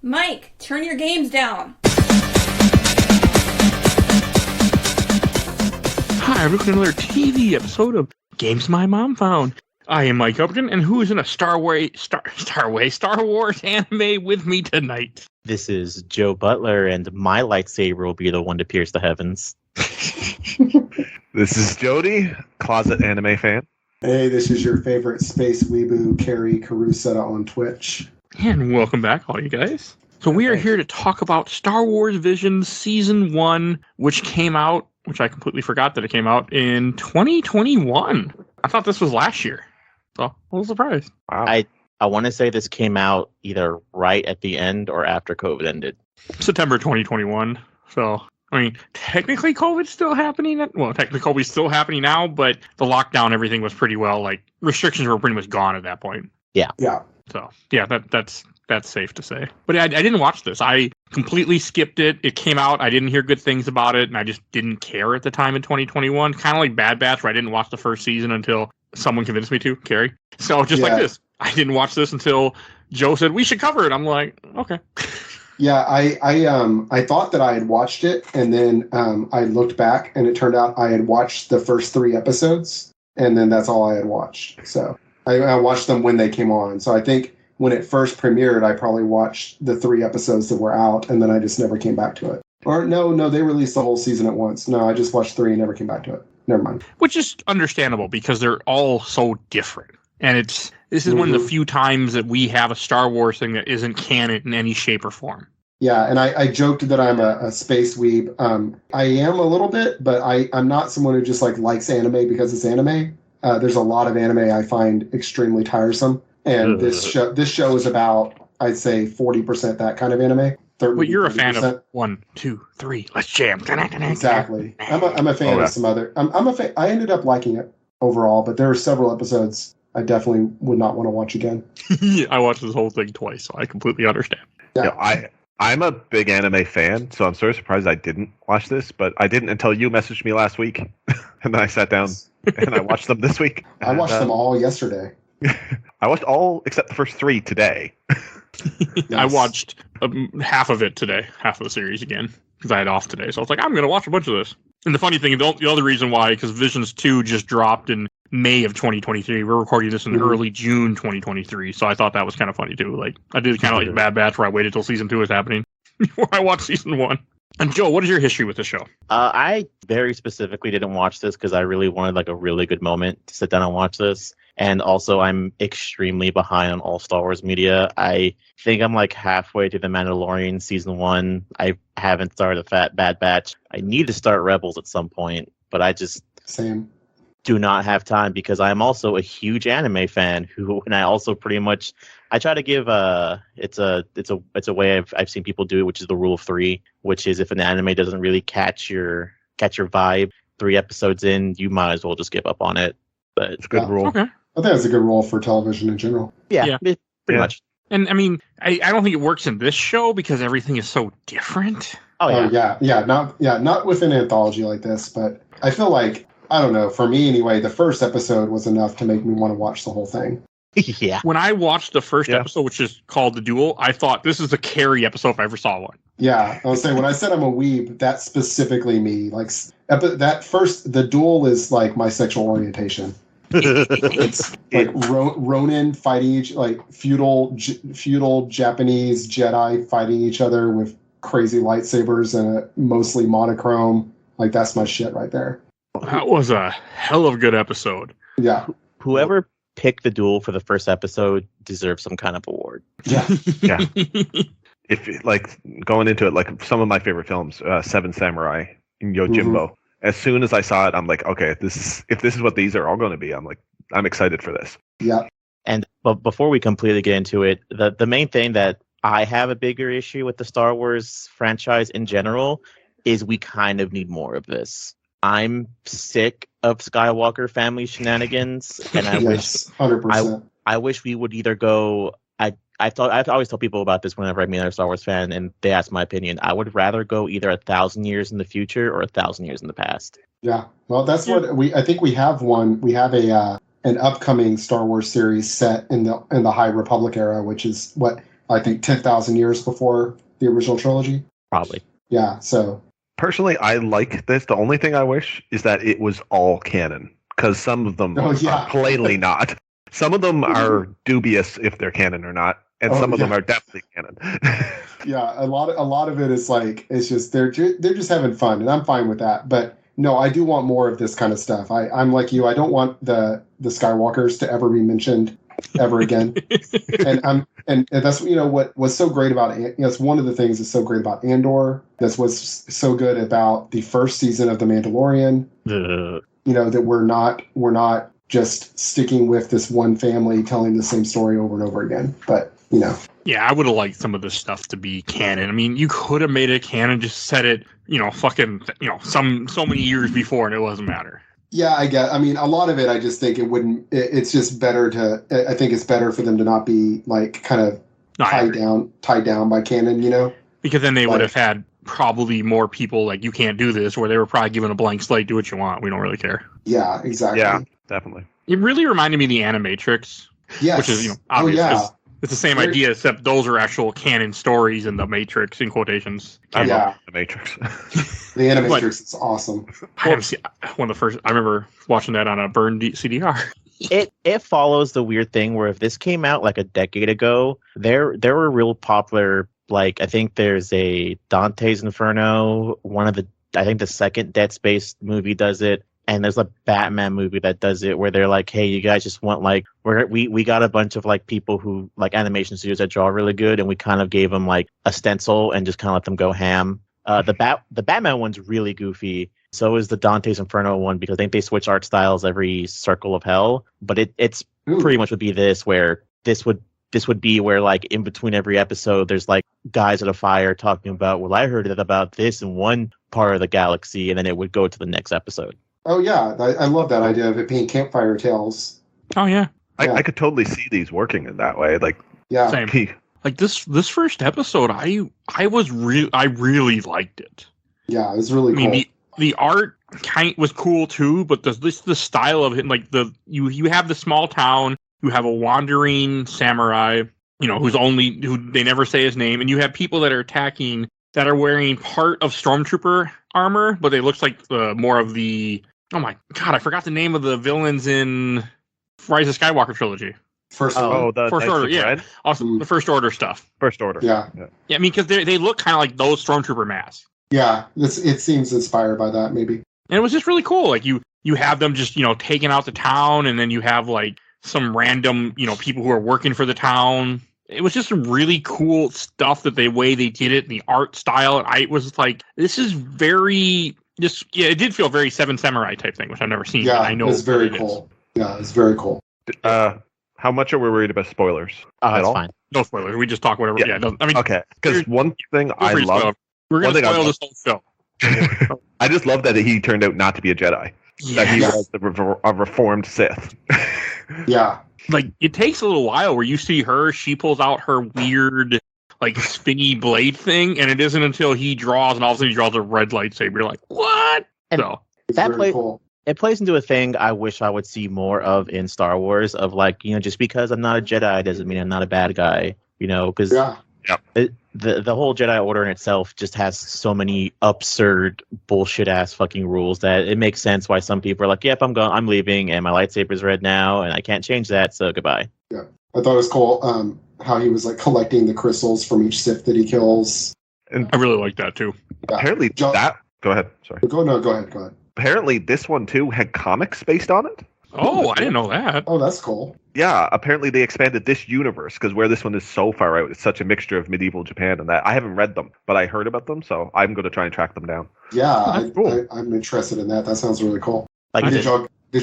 Mike, turn your games down. Hi, we're looking at another TV episode of Games My Mom Found. I am Mike Albertin, and who is in a Star Wars anime with me tonight? This is Joe Butler, and my lightsaber will be the one to pierce the heavens. This is Jody, closet anime fan. Hey, this is your favorite space weeboo, Kerry Carusa on Twitch. And welcome back, all you guys. So we are here to talk about Star Wars Visions Season 1, which came out, which I completely forgot that it came out in 2021. I thought this was last year. So, a little surprised. Wow. I want to say this came out either right at the end or after COVID ended. September 2021. So, I mean, technically COVID's still happening. Technically COVID's still happening now, but the lockdown, everything was pretty well, like, restrictions were pretty much gone at that point. Yeah. So, yeah, that's safe to say. But I didn't watch this. I completely skipped it. It came out. I didn't hear good things about it, and I just didn't care at the time in 2021. Kind of like Bad Batch, where I didn't watch the first season until someone convinced me to, Kerry. So just like this. I didn't watch this until Joe said, we should cover it. I'm like, okay. Yeah, I thought that I had watched it, and then I looked back, and it turned out I had watched the first 3 episodes, and then that's all I had watched. So I watched them when they came on. So I think when it first premiered, I probably watched the 3 episodes that were out, and then I just never came back to it. Or no, they released the whole season at once. No, I just watched 3 and never came back to it. Never mind. Which is understandable because they're all so different. And this is one of the few times that we have a Star Wars thing that isn't canon in any shape or form. Yeah, and I joked that I'm a space weeb. I am a little bit, but I'm not someone who just likes anime because it's anime. There's a lot of anime I find extremely tiresome, and this show is about, I'd say, 40% that kind of anime. But you're a fan of 1, 2, 3. Let's jam. Exactly. I'm a fan of some other. I'm a fan. I ended up liking it overall, but there are several episodes I definitely would not want to watch again. I watched this whole thing twice, so I completely understand. Yeah, I'm a big anime fan, so I'm sort of surprised I didn't watch this, but I didn't until you messaged me last week, and then I sat down and I watched them this week. I watched them all yesterday. I watched all except the first 3 today. I watched half of it today, half of the series again, because I had off today. So I was like, I'm going to watch a bunch of this. And the funny thing, the other reason why, because Visions 2 just dropped in May of 2023. We're recording this in early June 2023. So I thought that was kind of funny, too. Like, I did kind of like Bad Batch, where I waited till Season 2 was happening before I watched Season 1. And Joe, what is your history with this show? I very specifically didn't watch this because I really wanted a really good moment to sit down and watch this. And also, I'm extremely behind on all Star Wars media. I think I'm halfway through The Mandalorian Season 1. I haven't started Bad Batch. I need to start Rebels at some point, but I just do not have time because I am also a huge anime fan and I also pretty much I try to give it's a way I've seen people do it, which is the rule of 3, which is if an anime doesn't really catch your vibe 3 episodes in, you might as well just give up on it. But it's a good rule. Okay. I think that's a good rule for television in general. Yeah. Pretty much. And I mean, I don't think it works in this show because everything is so different. Oh yeah. Not with an anthology like this, but I feel like, I don't know, for me anyway, the first episode was enough to make me want to watch the whole thing. Yeah. When I watched the first episode, which is called The Duel, I thought this is a Kerry episode if I ever saw one. Yeah, I was saying, when I said I'm a weeb, that's specifically me. The Duel is like my sexual orientation. It's like Ronin fighting feudal Japanese Jedi fighting each other with crazy lightsabers and a mostly monochrome. That's my shit right there. That was a hell of a good episode. Yeah. Whoever picked The Duel for the first episode deserves some kind of award. Yeah. Yeah. If going into it, some of my favorite films, Seven Samurai and Yojimbo. As soon as I saw it, I'm like, okay, if this is what these are all going to be, I'm excited for this. Yeah. But before we completely get into it, the main thing that I have a bigger issue with the Star Wars franchise in general is we kind of need more of this. I'm sick of Skywalker family shenanigans, and I wish 100%. I wish we would either go. I always tell people about this whenever I meet another Star Wars fan, and they ask my opinion. I would rather go either 1,000 years in the future or 1,000 years in the past. Yeah, well, that's what I think we have one. We have an upcoming Star Wars series set in the High Republic era, which is what I think 10,000 years before the original trilogy. Probably. Yeah, so Personally, I like this. The only thing I wish is that it was all canon, because some of them Oh, yeah. are plainly not. Some of them are dubious if they're canon or not, and Oh, some of them yeah. are definitely canon. yeah, a lot of it is like it's just they're just having fun, and I'm fine with that. But no, I do want more of this kind of stuff. I'm like you. I don't want the Skywalkers to ever be mentioned ever again. and that's what's so great about it's one of the things that's so great about Andor. That's what's so good about the first season of The Mandalorian. That we're not just sticking with this one family telling the same story over and over again. But Yeah, I would have liked some of this stuff to be canon. I mean, you could have made it canon, just said it, so many years before, and it doesn't matter. Yeah, I mean, a lot of it, I just think it wouldn't. It's just better I think it's better for them to not be like kind of tied down by canon, Because then they would have had probably more people like, you can't do this, where they were probably given a blank slate, do what you want. We don't really care. Yeah, exactly. Yeah, definitely. It really reminded me of the Animatrix. Yes. Which is, obvious. Oh, yeah. It's the same idea, except those are actual canon stories in the Matrix, in quotations. I love The Matrix. The Animatrix is awesome. I remember watching that on a burned CDR. It follows the weird thing where if this came out like a decade ago, there were real popular, like, I think there's a Dante's Inferno, I think the second Dead Space movie does it. And there's a Batman movie that does it where they're like, hey, you guys just want like, we got a bunch of like people who like animation studios that draw really good. And we kind of gave them like a stencil and just kind of let them go ham. The Batman one's really goofy. So is the Dante's Inferno one, because I think they switch art styles every Circle of Hell. But it's pretty much would be this, where this would be where like in between every episode, there's like guys at a fire talking about, well, I heard about this in one part of the galaxy. And then it would go to the next episode. Oh, yeah. I love that idea of it being campfire tales. Oh, yeah. I could totally see these working in that way. Like, yeah. Same. Like this first episode, I really liked it. Yeah, it was really cool. I mean, the art was cool too, but the style of it, like you have the small town, you have a wandering samurai, who they never say his name, and you have people that are attacking that are wearing part of stormtrooper armor, but it looks like more of the. Oh my god, I forgot the name of the villains in Rise of Skywalker trilogy. First Order. First Order, yeah. Also, the First Order stuff. First Order. Yeah. Yeah, I mean, because they look kind of like those stormtrooper masks. Yeah, it seems inspired by that, maybe. And it was just really cool. Like you have them just taking out the town, and then you have like some random people who are working for the town. It was just some really cool stuff the way they did it, the art style. I was like, this is very. It did feel very Seven Samurai type thing, which I've never seen. Yeah, I know it's very cool. Yeah, it's very cool. How much are we worried about spoilers? That's fine. No spoilers. We just talk whatever. Yeah, I mean, okay. Because one thing I love, we're going to spoil this whole show. I just love that he turned out not to be a Jedi. Yeah. That he was a reformed Sith. Yeah. Like it takes a little while where you see her. She pulls out her weird, like spinny blade thing, and it isn't until he draws, and all of a sudden he draws a red lightsaber. You're like, what? And so that it plays into a thing I wish I would see more of in Star Wars. Of like, just because I'm not a Jedi doesn't mean I'm not a bad guy. Because the whole Jedi Order in itself just has so many absurd bullshit ass fucking rules that it makes sense why some people are like, yep, I'm leaving, and my lightsaber's red now, and I can't change that, so goodbye. Yeah, I thought it was cool. How he was like collecting the crystals from each Sith that he kills. And I really like that too. Yeah. Apparently, go ahead. Sorry. Go ahead. Apparently, this one too had comics based on it. Oh, I didn't know that. Oh, that's cool. Yeah, apparently they expanded this universe because where this one is so far out, it's such a mixture of medieval Japan and that. I haven't read them, but I heard about them, so I'm going to try and track them down. Yeah, cool. I'm interested in that. That sounds really cool. Like, did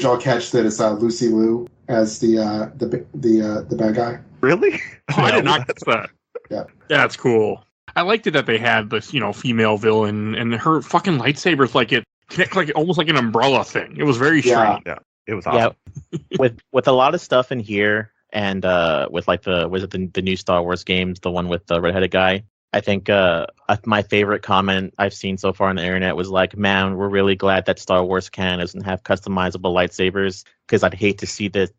y'all catch that it's Lucy Liu as the bad guy? Really? Oh, I did not catch that. Yeah, that's cool. I liked it that they had this, female villain, and her fucking lightsaber's like it connects like almost like an umbrella thing. It was very strange. Yeah, it was awesome. Yeah, with a lot of stuff in here, and with like the new Star Wars games, the one with the redheaded guy. I think my favorite comment I've seen so far on the internet was like, man, we're really glad that Star Wars canon doesn't have customizable lightsabers, because I'd hate to see the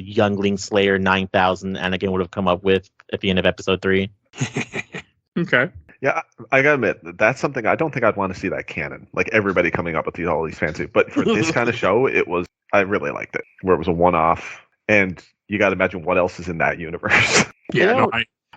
Youngling Slayer 9000 Anakin would have come up with at the end of episode 3. Okay. Yeah, I gotta admit, that's something I don't think I'd want to see that canon. Like everybody coming up with all these fancy. But for this kind of show, I really liked it. Where it was a one-off, and you gotta imagine what else is in that universe. Yeah, no,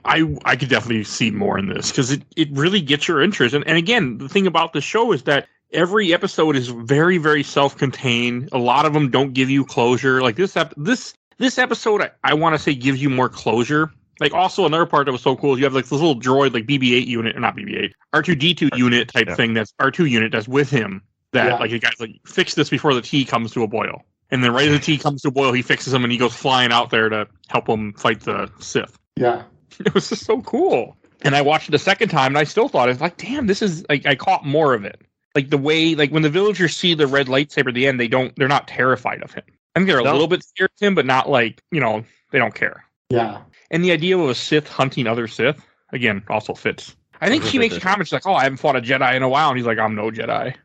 I could definitely see more in this, because it really gets your interest. And again, the thing about the show is that every episode is very, very self-contained. A lot of them don't give you closure. Like this episode, I want to say gives you more closure. Like also another part that was so cool is you have like this little droid, like BB-8 unit, or not BB-8, R2-D2 unit type thing. That's R2 unit that's with him. That like the guy's like, fix this before the tea comes to a boil. And then right as the tea comes to a boil, he fixes them and he goes flying out there to help him fight the Sith. Yeah. It was just so cool. And I watched it a second time and I still thought, it's like, damn, this is like, I caught more of it. Like the way, like when the villagers see the red lightsaber at the end, they're not terrified of him. I think they're a little bit scared of him, but not like, they don't care. Yeah. And the idea of a Sith hunting other Sith, again, also fits. I think she makes a comment, she's like, oh, I haven't fought a Jedi in a while. And he's like, I'm no Jedi.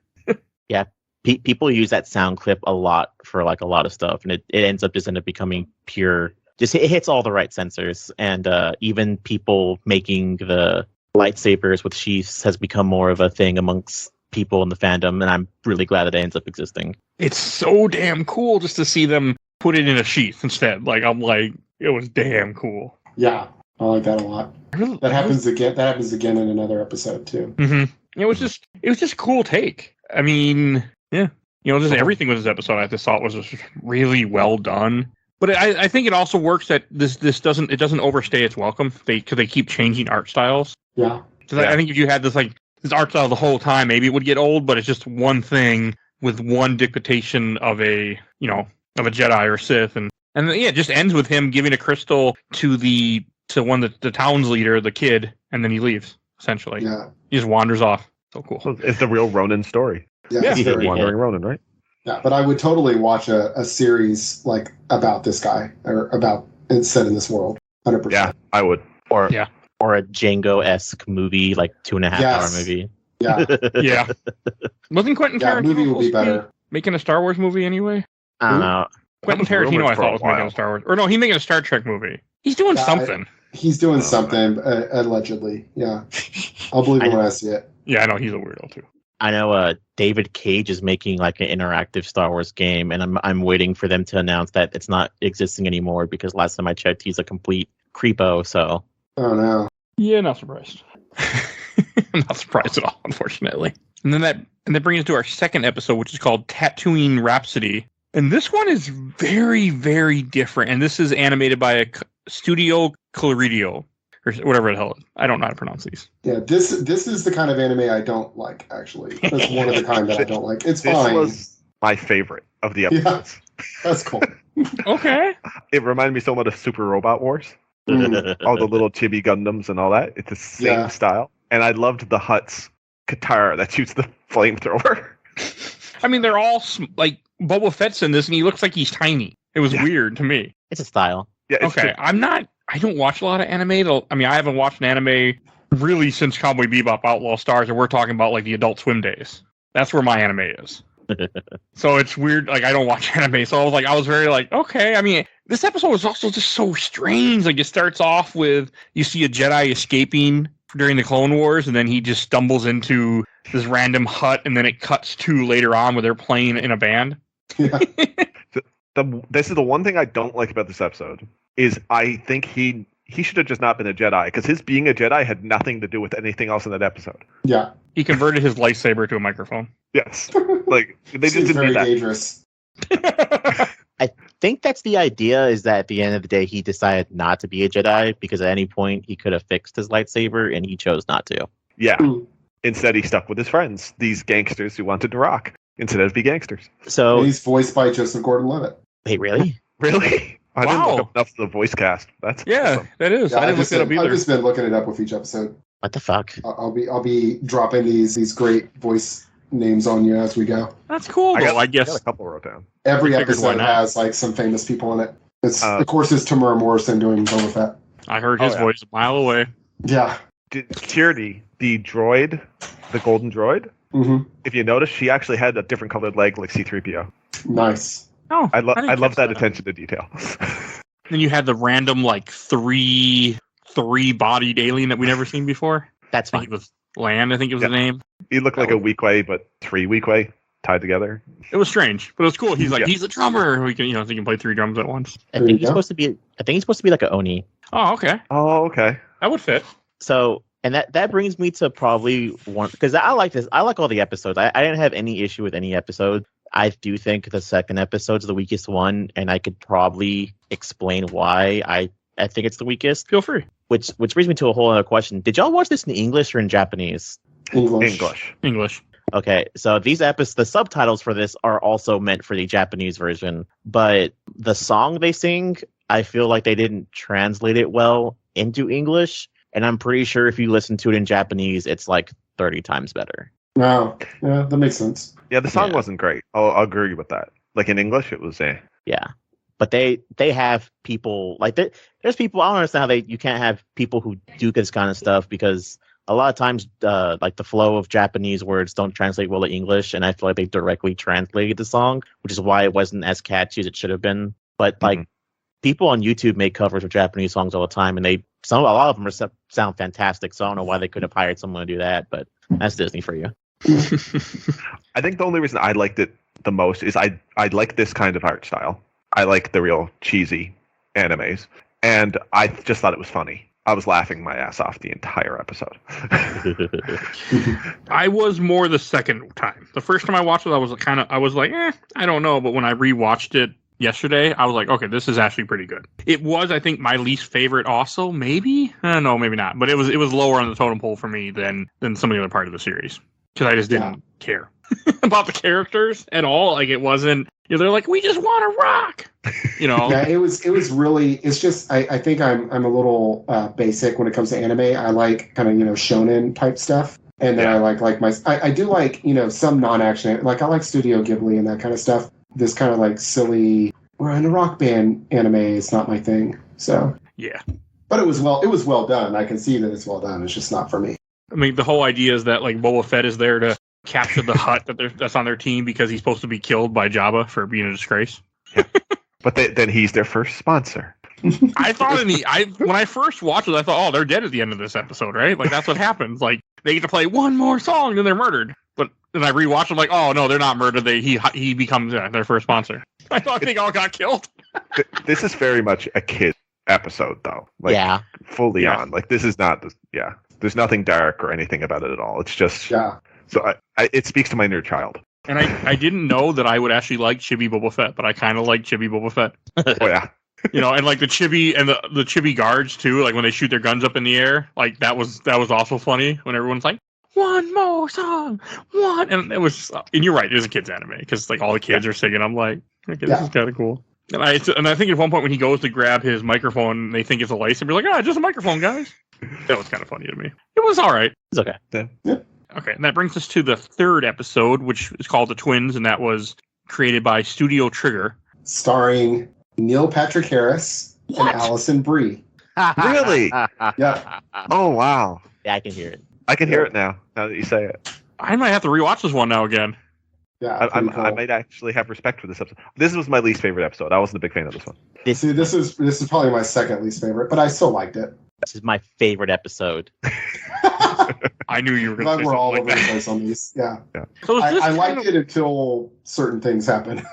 Yeah. People use that sound clip a lot for like a lot of stuff. And it ends up becoming pure. Just it hits all the right sensors. And even people making the lightsabers with sheaths has become more of a thing amongst people in the fandom. And I'm really glad that it ends up existing. It's so damn cool just to see them put it in a sheath instead. Like, I'm like, it was damn cool. Yeah, I like that a lot. That happens again in another episode too. Mm-hmm. It was just a cool take. I mean, yeah, just everything with this episode I just thought was just really well done. But I think it also works that this doesn't overstay its welcome. Because they keep changing art styles. Yeah. I think if you had this art style the whole time, maybe it would get old. But it's just one thing with one dictation of a Jedi or Sith, and it just ends with him giving a crystal to the town's leader, the kid, and then he leaves. Essentially, he just wanders off. So cool. So it's the real Ronin story. Yeah, he's a wandering Ronin, right? Yeah, but I would totally watch a series like about this guy or about it's set in this world. 100%. Yeah, I would. Or a Django-esque movie, like 2.5 hour movie. Yeah. Yeah. Wasn't Quentin Tarantino movie will be better. Making a Star Wars movie anyway? I don't know. Quentin Tarantino, I thought, was making a Star Wars. Or no, he's making a Star Trek movie. He's doing something. He's doing something, allegedly. Yeah. I'll believe it when I see it. Yeah, I know. He's a weirdo, too. I know David Cage is making like an interactive Star Wars game, and I'm waiting for them to announce that it's not existing anymore, because last time I checked, he's a complete creepo, so... Oh, no. Yeah, not surprised. I'm not surprised at all, unfortunately. And then that brings us to our second episode, which is called Tatooine Rhapsody. And this one is very, very different. And this is animated by a Studio Colorido, or whatever the hell. I don't know how to pronounce these. Yeah, this is the kind of anime I don't like, actually. It's one of the kind that I don't like. It's fine. This was my favorite of the episodes. Yeah, that's cool. Okay. It reminded me so much of Super Robot Wars. All the little chibi Gundams and all that. It's the same style. And I loved the Hutt's Katara that shoots the flamethrower. I mean, they're all like Boba Fett's in this, and he looks like he's tiny. It was weird to me. It's a style. Yeah. Okay, I don't watch a lot of anime. I mean, I haven't watched an anime really since Cowboy Bebop, Outlaw Stars, and we're talking about like the Adult Swim days. That's where my anime is. So it's weird. Like, I don't watch anime, so I was very like, okay. I mean, this episode was also just so strange. Like, it starts off with you see a Jedi escaping during the Clone Wars, and then he just stumbles into this random hut, and then it cuts to later on where they're playing in a band. Yeah. This is the one thing I don't like about this episode, is I think he should have just not been a Jedi, because his being a Jedi had nothing to do with anything else in that episode. Yeah. He converted his lightsaber to a microphone. Yes. Like, they just didn't do that. Dangerous. I think that's the idea, is that at the end of the day, he decided not to be a Jedi, because at any point he could have fixed his lightsaber, and he chose not to. Yeah. Instead, he stuck with his friends, these gangsters who wanted to rock, instead of be gangsters. So and he's voiced by Joseph Gordon-Levitt. Wait, really? Really? I didn't look up enough of the voice cast. That's awesome. That is. Yeah, I didn't look it up either. I've just been looking it up with each episode. What the fuck? I'll be dropping these great voice names on you as we go. That's cool. I guess I got a couple wrote down. Every episode has like some famous people in it. It's of course it's Tamura Morrison doing Boba Fett. I heard his voice a mile away. Yeah. Jody, the droid, the golden droid. Mm-hmm. If you notice, she actually had a different colored leg like C-3PO. Nice. Oh, I didn't love catch that attention to detail. Then you had the random like three bodied alien that we never seen before. That's I think fine. it was Land. I think it was the name. He looked like a Weequay, but 3 Weequay tied together. It was strange, but it was cool. He's like Yeah. he's a drummer. We can so he can play 3 drums at once. I There think you he's go. supposed to be. I think he's supposed to be like an Oni. Oh, okay, Oh, okay. that would fit. So, and that brings me to probably one, because I like this. I like all the episodes. I didn't have any issue with any episode. I do think the second episode's the weakest one, and I could probably explain why I think it's the weakest. Feel free. Which brings me to a whole other question. Did y'all watch this in English or in Japanese? English. Okay, so the subtitles for this are also meant for the Japanese version, but the song they sing, I feel like they didn't translate it well into English, and I'm pretty sure if you listen to it in Japanese, it's like 30 times better. No, yeah, that makes sense. Yeah, the song Yeah. wasn't great. I'll agree with that. Like in English, it was Yeah, but they have people like there's people. I don't understand how you can't have people who do this kind of stuff, because a lot of times like the flow of Japanese words don't translate well to English, and I feel like they directly translated the song, which is why it wasn't as catchy as it should have been. But like people on YouTube make covers of Japanese songs all the time, and a lot of them sound fantastic. So I don't know why they could have hired someone to do that, but that's Disney for you. I think the only reason I liked it the most is I like this kind of art style. I like the real cheesy animes, and I just thought it was funny. I was laughing my ass off the entire episode. I was more the second time. The first time I watched it, I was like, I don't know. But when I rewatched it yesterday, I was like, okay, this is actually pretty good. It was, I think, my least favorite. Also, maybe no, maybe not. But it was lower on the totem pole for me than some of the other part of the series, because I just didn't care about the characters at all. Like it wasn't. They're like, we just want to rock. Yeah, it was really. It's just I think I'm a little basic when it comes to anime. I like kind of shonen type stuff, and then I like I do like some non-action. Like I like Studio Ghibli and that kind of stuff. This kind of like silly, we're in a rock band anime is not my thing. So yeah, but it was well done. I can see that it's well done. It's just not for me. I mean, the whole idea is that like Boba Fett is there to capture the hut that's on their team because he's supposed to be killed by Jabba for being a disgrace. But then he's their first sponsor. I thought when I first watched it, I thought, oh, they're dead at the end of this episode, right? Like that's what happens. Like they get to play one more song, then they're murdered. But then I rewatched it, like, oh no, they're not murdered. He becomes their first sponsor. I thought they all got killed. This is very much a kid episode, though. Like, yeah, fully on. Like this is not. Yeah, there's nothing dark or anything about it at all. It's just So it speaks to my inner child. And I didn't know that I would actually like Chibi Boba Fett, but I kind of like Chibi Boba Fett. Oh yeah. And like the Chibi and the Chibi guards too, like when they shoot their guns up in the air, like that was also funny when everyone's like, one more song, and it was, and you're right, it is a kid's anime because like all the kids are singing. I'm like, okay, this is kind of cool. And I think at one point when he goes to grab his microphone, they think it's a lightsaber. Like, just a microphone, guys. That was kind of funny to me. It was all right. it's okay. Yeah. Okay, and that brings us to the third episode, which is called The Twins, and that was created by Studio Trigger. Starring Neil Patrick Harris and Allison Brie. Really? Yeah. Oh wow. Yeah, I can hear it. I can hear it now that you say it. I might have to rewatch this one now again. Yeah. I might actually have respect for this episode. This was my least favorite episode. I wasn't a big fan of this one. See, this is probably my second least favorite, but I still liked it. This is my favorite episode. I knew you were going to say We're all something over like the that. place on these. Yeah. So is this I liked it until certain things happened.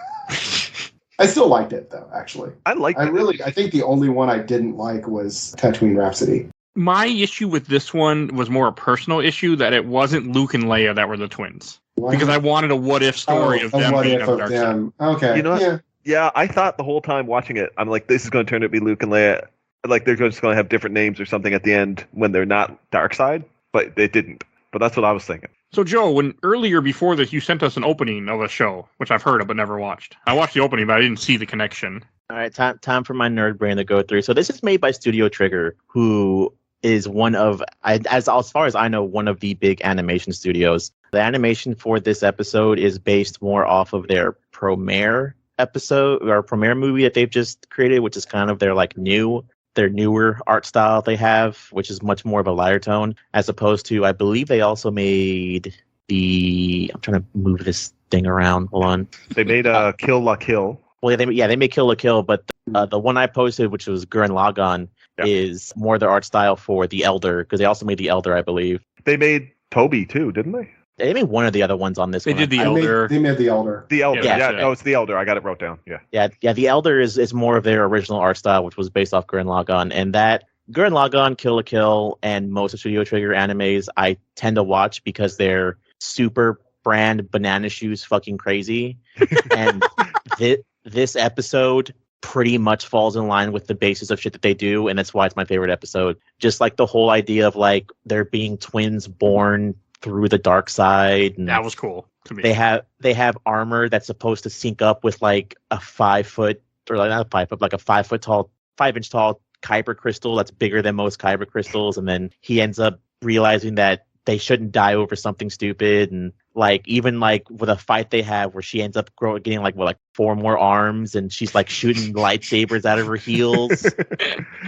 I still liked it though, actually. I like. I think the only one I didn't like was Tatooine Rhapsody. My issue with this one was more a personal issue, that it wasn't Luke and Leia that were the twins. Why? Because I wanted a what-if story of them what being if on the of dark side. them. Okay. You know what? Yeah. Yeah, I thought the whole time watching it, I'm like, this is going to turn out to be Luke and Leia. Like they're just going to have different names or something at the end when they're not dark side, but they didn't. But that's what I was thinking. So, Joe, when earlier before this, you sent us an opening of a show, which I've heard of but never watched. I watched the opening, but I didn't see the connection. All right, time for my nerd brain to go through. So this is made by Studio Trigger, who is one of, as far as I know, one of the big animation studios. The animation for this episode is based more off of their premiere episode or premiere movie that they've just created, which is kind of their like new their newer art style they have, which is much more of a lighter tone, as opposed to, I believe they also made I'm trying to move this thing around. Hold on. They made Kill La Kill. Well, they made Kill la Kill, but the one I posted, which was Gurren Lagann, is more their art style for The Elder, because they also made The Elder, I believe. They made Toby too, didn't they? They made one of the other ones on this one. They did The Elder. They made The Elder. The Elder. Yeah, Yeah, right. no, it's The Elder. I got it wrote down. Yeah. Yeah. The Elder is more of their original art style, which was based off Gurren Lagann, and that Gurren Lagann, Kill la Kill, and most of Studio Trigger animes I tend to watch because they're super brand banana shoes fucking crazy, and this episode pretty much falls in line with the basis of shit that they do, and that's why it's my favorite episode. Just like the whole idea of like there being twins born through the dark side, and That was cool to me. they have armor that's supposed to sync up with like a 5 foot, or like not a 5 foot, like a 5 inch tall kyber crystal that's bigger than most kyber crystals, and then he ends up realizing that they shouldn't die over something stupid, and like even like with a fight they have where she ends up getting like 4 more arms, and she's like shooting lightsabers out of her heels.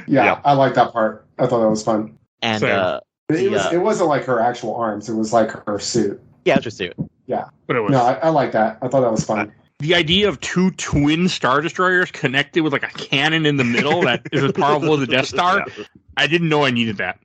Yeah, I like that part. I thought that was fun. And Same. It wasn't like her actual arms. It was like her suit. yeah, it's her suit. But it was No, I like that. I thought that was fun. the idea of 2 twin Star Destroyers connected with like a cannon in the middle that is as powerful as the Death Star. Yeah. I didn't know I needed that.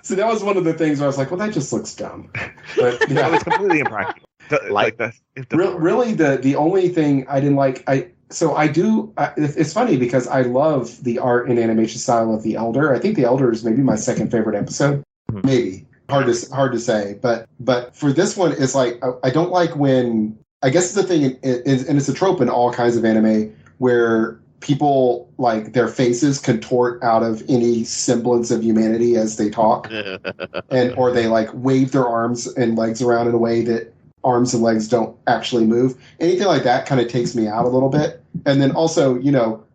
So that was one of the things where I was like, well, that just looks dumb. But That yeah, was completely impractical. Like that. really, the only thing I didn't like, it's funny because I love the art and animation style of The Elder. I think The Elder is maybe my second favorite episode. Mhm. Maybe hard to say, but for this one, it's like I don't like when, I guess the thing is, and it's a trope in all kinds of anime where people like their faces contort out of any semblance of humanity as they talk, or they like wave their arms and legs around in a way that arms and legs don't actually move. Anything like that kind of takes me out a little bit. And then also,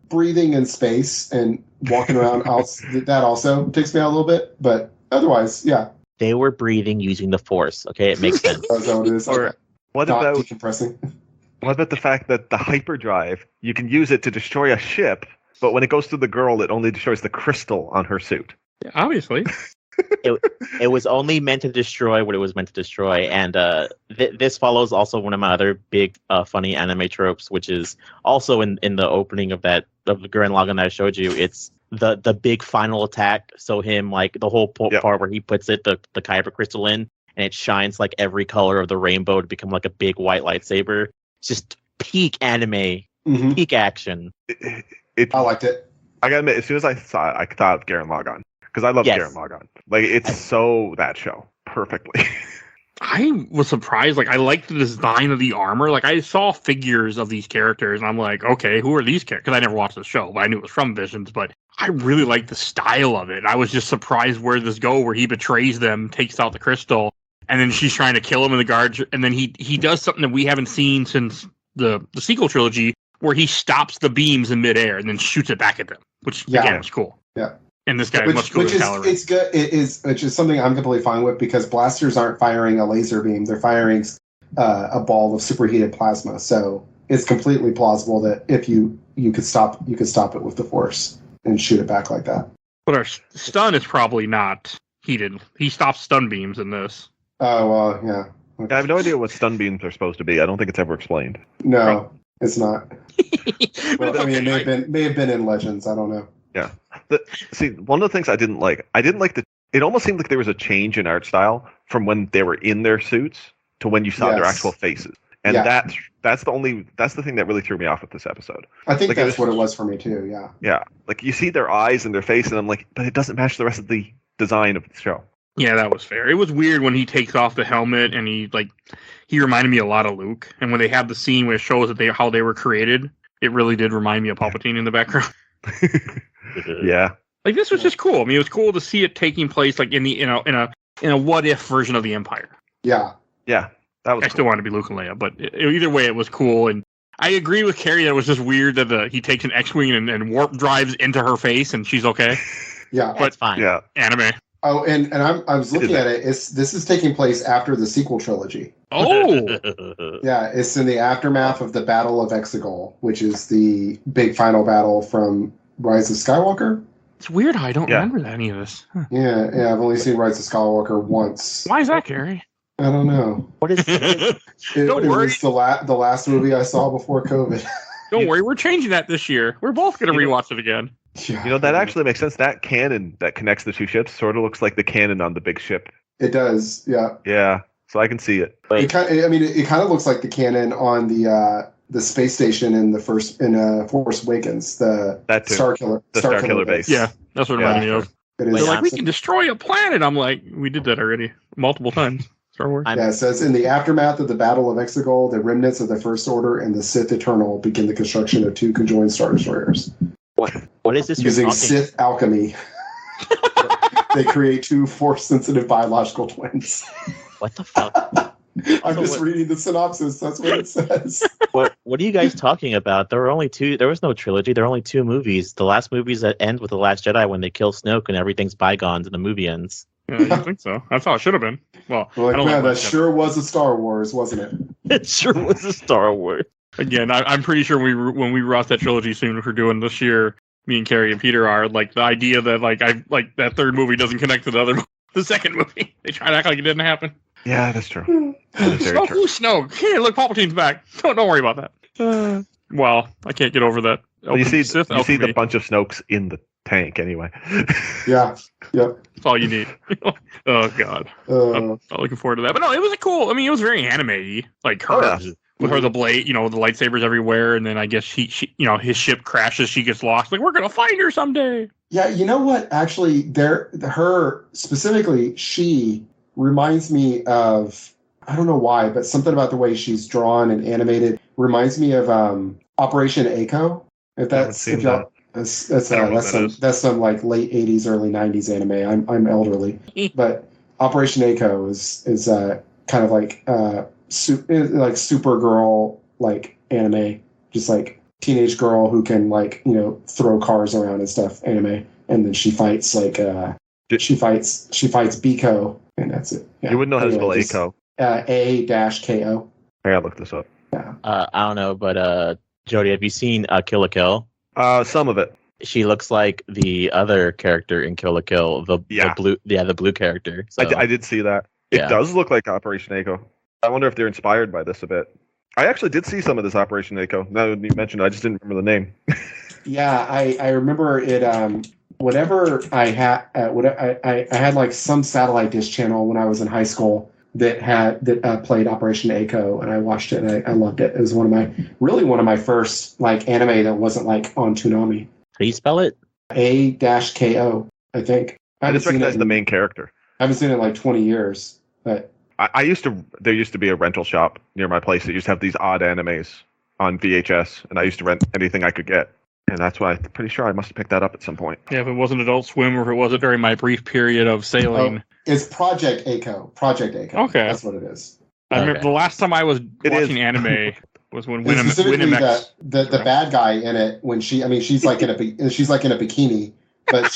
breathing in space and walking around that also takes me out a little bit. But otherwise, yeah. They were breathing using the Force. Okay, it makes sense. That's what it is. Or what Not about decompressing. what about the fact that the hyperdrive, you can use it to destroy a ship, but when it goes through the girl, it only destroys the crystal on her suit. Yeah, obviously. It was only meant to destroy what it was meant to destroy, and this follows also one of my other big funny anime tropes, which is also in the opening of the Gurren Lagann that I showed you. It's the big final attack. So him like the whole part where he puts the kyber crystal in, and it shines like every color of the rainbow to become like a big white lightsaber. It's just peak anime, Mhm. peak action. I liked it. I gotta admit, as soon as I saw it, I thought of Gurren Lagann because I love Yes. Gurren Lagann. Like it's so that show perfectly. I was surprised. Like, I liked the design of the armor. Like, I saw figures of these characters, and I'm like, okay, who are these characters? Because I never watched the show, but I knew it was from Visions. But I really liked the style of it. I was just surprised where this go, where he betrays them, takes out the crystal, and then she's trying to kill him in the guards. And then he does something that we haven't seen since the sequel trilogy, where he stops the beams in midair and then shoots it back at them, which again was cool. Yeah. And this guy is much cooler than Tyler. It's good. Which is something I'm completely fine with because blasters aren't firing a laser beam; they're firing a ball of superheated plasma. So it's completely plausible that if you could stop it with the Force and shoot it back like that. But our stun is probably not heated. He stops stun beams in this. Oh well, yeah. I have no idea what stun beams are supposed to be. I don't think it's ever explained. No, it's not. But Well, I mean, okay, it may have been in Legends. I don't know. Yeah. See, one of the things I didn't like it almost seemed like there was a change in art style from when they were in their suits to when you saw their Yes. actual faces. And Yeah. that's the thing that really threw me off with this episode. I think Like, that's what it was for me too. Yeah. Yeah. Like you see their eyes and their face and I'm like, but it doesn't match the rest of the design of the show. Yeah, that was fair. It was weird when he takes off the helmet and he reminded me a lot of Luke. And when they have the scene where it shows that how they were created, it really did remind me of Palpatine in the background. Yeah. Like, this was just cool. I mean, it was cool to see it taking place like in a what if version of the Empire. Yeah. Yeah. That was I still wanted to be Luke and Leia, but either way, it was cool. And I agree with Kerry that it was just weird that he takes an X-wing and warp drives into her face and she's okay. Yeah. That's fine. Yeah. Anime. Oh, and I was looking at it. This is taking place after the sequel trilogy. Oh, Yeah, it's in the aftermath of the Battle of Exegol, which is the big final battle from Rise of Skywalker. It's weird how I don't remember any of this. Huh. Yeah, I've only seen Rise of Skywalker once. Why is that, Kerry? I don't know. What is It was the last movie I saw before COVID. Don't worry, we're changing that this year. We're both going to rewatch it again. That actually makes sense. That cannon that connects the two ships sort of looks like the cannon on the big ship. It does, yeah. Yeah, so I can see it. It kind of looks like the cannon on the space station in Force Awakens, the Star Killer base. Yeah, that's what it reminded me of. They're like, we can destroy a planet. I'm like, we did that already multiple times. Star Wars. Yeah, it says, in the aftermath of the Battle of Exegol, the remnants of the First Order and the Sith Eternal begin the construction of 2 conjoined Star Destroyers. What is this? Using Sith alchemy, they create 2 Force-sensitive biological twins. What the fuck? I'm just reading the synopsis. That's what it says. What are you guys talking about? There were only 2. There was no trilogy. There were only 2 movies. The last movies that end with The Last Jedi when they kill Snoke and everything's bygones and the movie ends. Yeah, I think so. That's how it should have been. Well, like, man, that sure was a Star Wars, wasn't it? It sure was a Star Wars. Again, I'm pretty sure when we watch that trilogy soon, which we're doing this year, me and Kerry and Peter are like the idea that that third movie doesn't connect to the second movie. They try to act like it didn't happen. Yeah, that's true. Snoke, who's Snoke? Hey, look, Palpatine's back. Don't worry about that. Well, I can't get over that. Well, you see the bunch of Snokes in the tank anyway. Yeah. Yep. That's all you need. Oh God. I'm not looking forward to that. But no, it was cool. I mean, it was very anime-y. Like her with her the blade, the lightsabers everywhere, and then I guess she his ship crashes, she gets lost. Like, we're gonna find her someday. Yeah, you know what? Actually, her specifically, she reminds me of, I don't know why, but something about the way she's drawn and animated reminds me of Operation Echo. That's some like late 80s, early 90s anime. I'm elderly, but Operation Echo is kind of like Supergirl like anime, just like teenage girl who can throw cars around and stuff anime, and then she fights she fights Biko, and that's it. Yeah. You wouldn't know how to spell Echo. A-K-O. I gotta look this up. Yeah. I don't know, but Jody, have you seen Kill la Kill? Some of it. She looks like the other character in Kill la Kill, the blue character. So. I did see that. It does look like Operation Echo. I wonder if they're inspired by this a bit. I actually did see some of this Operation Echo. Now that you mentioned it, I just didn't remember the name. Yeah, I remember it. Whenever I had, I had like some satellite dish channel when I was in high school that played Operation Echo, and I watched it and I loved it. It was one of my first like anime that wasn't like on Toonami. How do you spell it? A-K-O, I think. I just recognize the main character. I haven't seen it in like 20 years, but there used to be a rental shop near my place that used to have these odd animes on VHS, and I used to rent anything I could get. And that's why I'm pretty sure I must have picked that up at some point. Yeah, if it wasn't Adult Swim or if it wasn't during my brief period of sailing. Oh, it's Project Echo. Okay. That's what it is. I remember the last time I was watching anime was when Winamax. The bad guy in it, when she's like in a bikini, but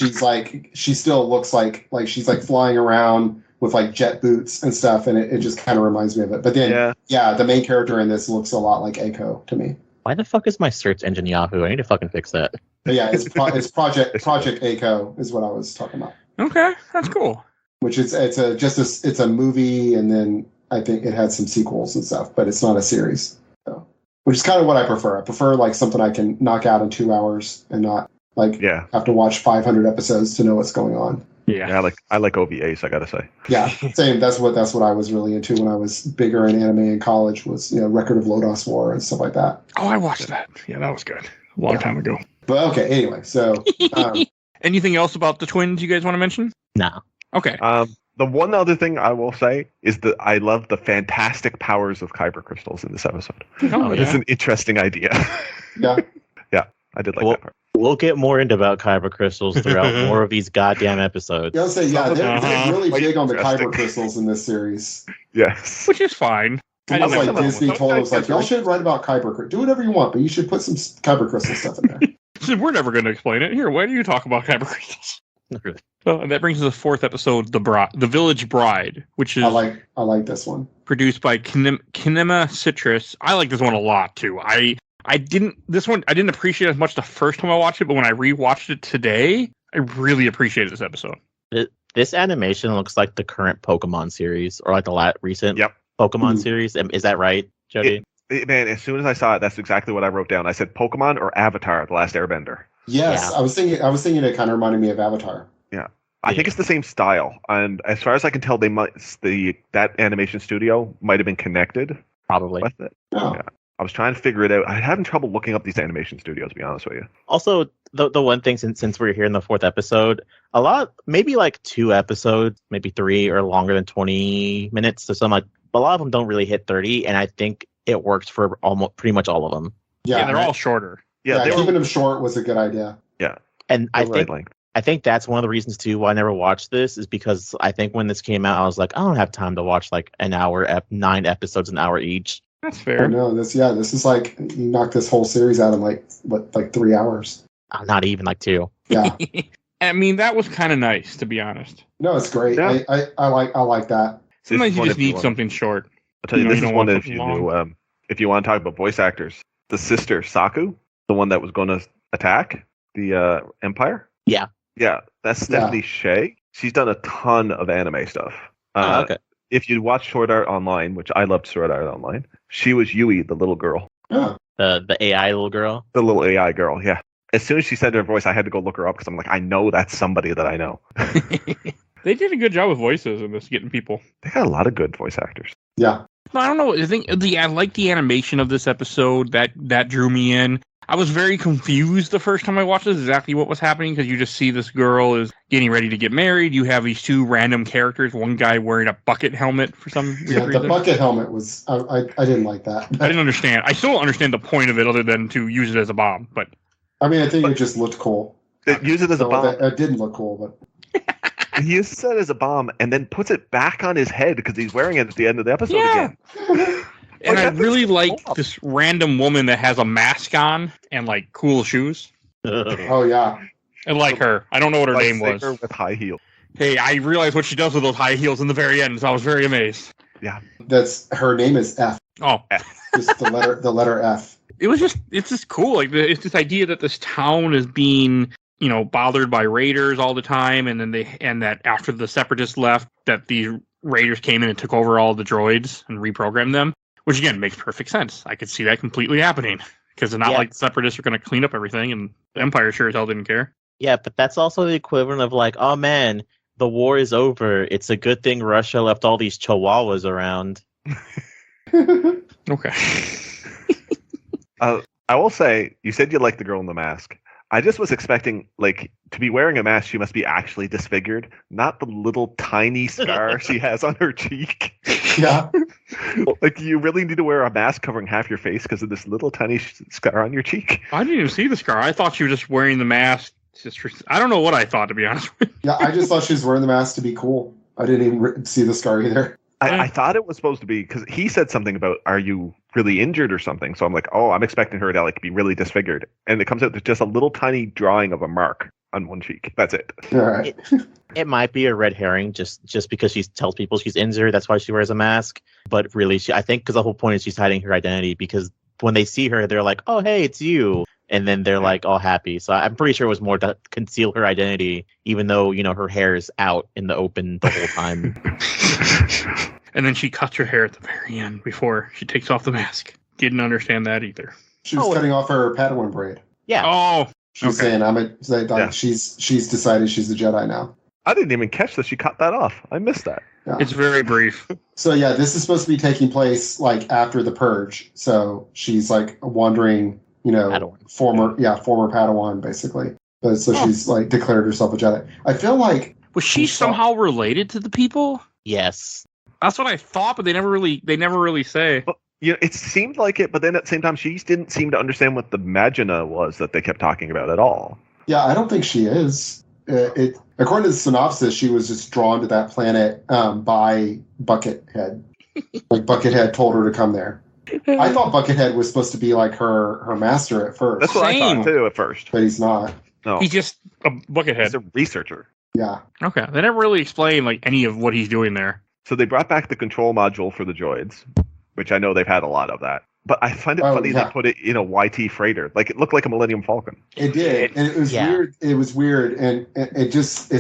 she still looks like she's like flying around with like jet boots and stuff, and it just kind of reminds me of it. But then the main character in this looks a lot like Echo to me. Why the fuck is my search engine Yahoo? I need to fucking fix that. But yeah, it's Project Echo is what I was talking about. Okay, that's cool. Which it's a movie, and then I think it had some sequels and stuff, but it's not a series. So, which is kind of what I prefer. I prefer like something I can knock out in 2 hours and not have to watch 500 episodes to know what's going on. Yeah, I like OVAs. I gotta say. Yeah, same. That's what I was really into when I was bigger in anime in college. Was Record of Lodoss War and stuff like that. Oh, I watched that. Yeah, that was good. A long time ago. But okay, anyway, so anything else about the twins you guys want to mention? No. Okay. The one other thing I will say is that I love the fantastic powers of kyber crystals in this episode. It's an interesting idea. Yeah. Yeah, I did like that part. We'll get more into about kyber crystals throughout more of these goddamn episodes. I'll say, they're really big on the kyber crystals in this series. Yes. Which is fine. Almost like Disney told us, like, y'all should write about kyber. Do whatever you want, but you should put some kyber crystal stuff in there. We're never going to explain it. Here, why do you talk about kyber crystals? Really. And that brings us to the 4th episode, The Village Bride, which is... I like this one. Produced by Kinema Citrus. I like this one a lot, too. I didn't appreciate it as much the first time I watched it, but when I rewatched it today, I really appreciated this episode. This animation looks like the current Pokemon series, or like the recent Pokemon series. Is that right, Jody? Man, as soon as I saw it, that's exactly what I wrote down. I said Pokemon or Avatar: The Last Airbender. Yes, yeah. I was thinking it kind of reminded me of Avatar. Yeah. I think it's the same style, and as far as I can tell, that animation studio might have been connected. Probably. With it. Oh. Yeah. I was trying to figure it out. I'm having trouble looking up these animation studios, to be honest with you. Also, the one thing, since we're here in the 4th episode, maybe like 2 episodes, maybe 3, are longer than 20 minutes. So but a lot of them don't really hit 30, and I think it works for pretty much all of them. Yeah, they're all shorter. Yeah, keeping them short was a good idea. Yeah, and I think that's one of the reasons too why I never watched this, is because I think when this came out, I was like, I don't have time to watch like an hour, 9 episodes, an hour each. That's fair. Oh, no, this is like you knock this whole series out in like 3 hours. Not even like 2. Yeah. I mean, that was kind of nice, to be honest. No, it's great. Yeah. I like that. Sometimes you just need something short. I'll tell you, this is one if you do, if you want to talk about voice actors, the sister Saku, the one that was going to attack the Empire. Yeah. Yeah, that's Stephanie Shea. She's done a ton of anime stuff. Okay. If you watch Sword Art Online, which I loved Sword Art Online, she was Yui, the little girl. Oh. The AI little girl? The little AI girl, yeah. As soon as she said her voice, I had to go look her up because I'm like, I know that's somebody that I know. They did a good job with voices in this, getting people. They got a lot of good voice actors. Yeah. I don't know. I like the animation of this episode. That drew me in. I was very confused the first time I watched this, exactly what was happening, because you just see this girl is getting ready to get married. You have these 2 random characters, one guy wearing a bucket helmet for some weird reason. The bucket helmet was, I didn't like that. I didn't understand. I still don't understand the point of it other than to use it as a bomb. But I mean, I think it just looked cool. Use it as a bomb. It didn't look cool, but... He uses it as a bomb and then puts it back on his head because he's wearing it at the end of the episode again. And I really like this random woman that has a mask on and like cool shoes. Oh yeah, I like her. I don't know what her name was. With high heels. Hey, I realized what she does with those high heels in the very end, so I was very amazed. Yeah, her name is F. Oh, just the letter F. It's just cool. Like it's this idea that this town is being, bothered by raiders all the time, and then that after the separatists left, that these raiders came in and took over all the droids and reprogrammed them. Which, again, makes perfect sense. I could see that completely happening. Because it's not like the Separatists are going to clean up everything, and the Empire sure as hell didn't care. Yeah, but that's also the equivalent of like, oh man, the war is over. It's a good thing Russia left all these chihuahuas around. Okay. I will say, you said you liked the girl in the mask. I just was expecting, to be wearing a mask, she must be actually disfigured, not the little tiny scar she has on her cheek. Yeah. You really need to wear a mask covering half your face because of this little tiny scar on your cheek. I didn't even see the scar. I thought she was just wearing the mask. I don't know what I thought, to be honest with you. Yeah, I just thought she was wearing the mask to be cool. I didn't even see the scar either. I thought it was supposed to be, because he said something about, are you really injured or something? So I'm like, oh, I'm expecting her to be really disfigured. And it comes out with just a little tiny drawing of a mark on one cheek. That's it. All right. It might be a red herring just because she tells people she's injured. That's why she wears a mask. But really, I think because the whole point is she's hiding her identity, because when they see her, they're like, oh, hey, it's you. And then they're like all happy. So I'm pretty sure it was more to conceal her identity, even though, her hair is out in the open the whole time. And then she cuts her hair at the very end before she takes off the mask. Didn't understand that either. She was cutting off her Padawan braid. Yeah. Oh. She's saying she's decided she's a Jedi now. I didn't even catch that she cut that off. I missed that. Yeah. It's very brief. So yeah, this is supposed to be taking place after the purge. So she's wandering, Padawan. former Padawan basically. But so she's declared herself a Jedi. I feel like was she somehow related to the people? Yes. That's what I thought, but they never really say. But, it seemed like it, but then at the same time, she didn't seem to understand what the Magina was that they kept talking about at all. Yeah, I don't think she is. According to the synopsis, she was just drawn to that planet by Buckethead. Buckethead told her to come there. I thought Buckethead was supposed to be her master at first. That's what I thought too at first. But he's not. No, he's just a Buckethead. He's a researcher. Yeah. Okay. They never really explain any of what he's doing there. So they brought back the control module for the droids, which I know they've had a lot of that. But I find it funny they put it in a YT freighter. Like it looked like a Millennium Falcon. It did, and it was weird. It was weird, and it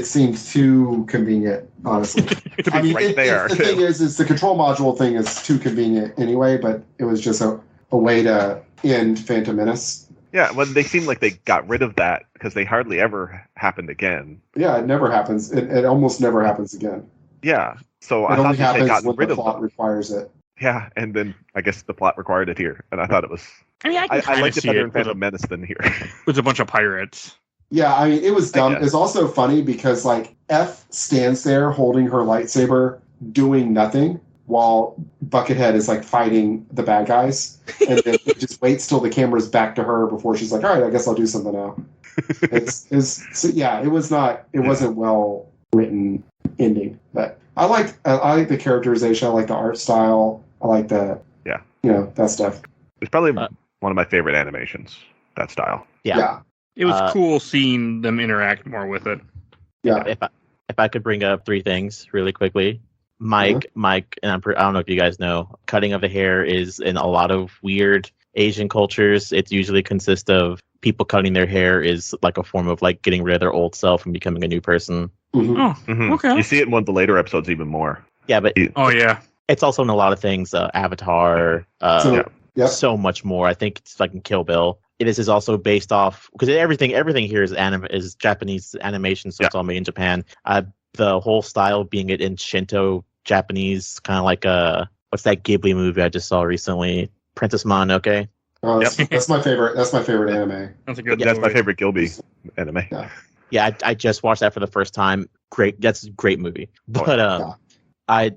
seemed too convenient, honestly. I mean, the thing is the control module thing is too convenient anyway. But it was just a way to end Phantom Menace. Yeah, well, they seem like they got rid of that because they hardly ever happened again. Yeah, it never happens. It almost never happens again. Yeah, so I thought they got rid of the plot requires it. Yeah, and then I guess the plot required it here, and I thought it was. I mean, I liked it better in Phantom Menace than here. With a bunch of pirates. Yeah, I mean, it was dumb. It's also funny because like F stands there holding her lightsaber, doing nothing, while Buckethead is like fighting the bad guys, and then it just waits till the camera's back to her before she's like, "All right, I guess I'll do something now." It wasn't well written ending, but I like the characterization. I like the art style. I like the that stuff. It's probably one of my favorite animations. That style. Yeah. It was cool seeing them interact more with it. Yeah. If I could bring up three things really quickly. Mike, and I don't know if you guys know, cutting of the hair is in a lot of weird Asian cultures. It usually consists of people cutting their hair is like a form of like getting rid of their old self and becoming a new person. Mm-hmm. Oh, mm-hmm. Okay. You see it in one of the later episodes even more. Yeah, but it's also in a lot of things. Avatar, so much more. I think it's like in Kill Bill. This is also based off because everything here is Japanese animation, so it's all made in Japan. The whole style being it in Shinto Japanese, kind of like what's that Ghibli movie I just saw recently, Princess Mononoke. Oh, that's my favorite. That's my favorite anime. That's a good. That's my favorite Ghibli anime. Yeah, I just watched that for the first time. Great, that's a great movie. But I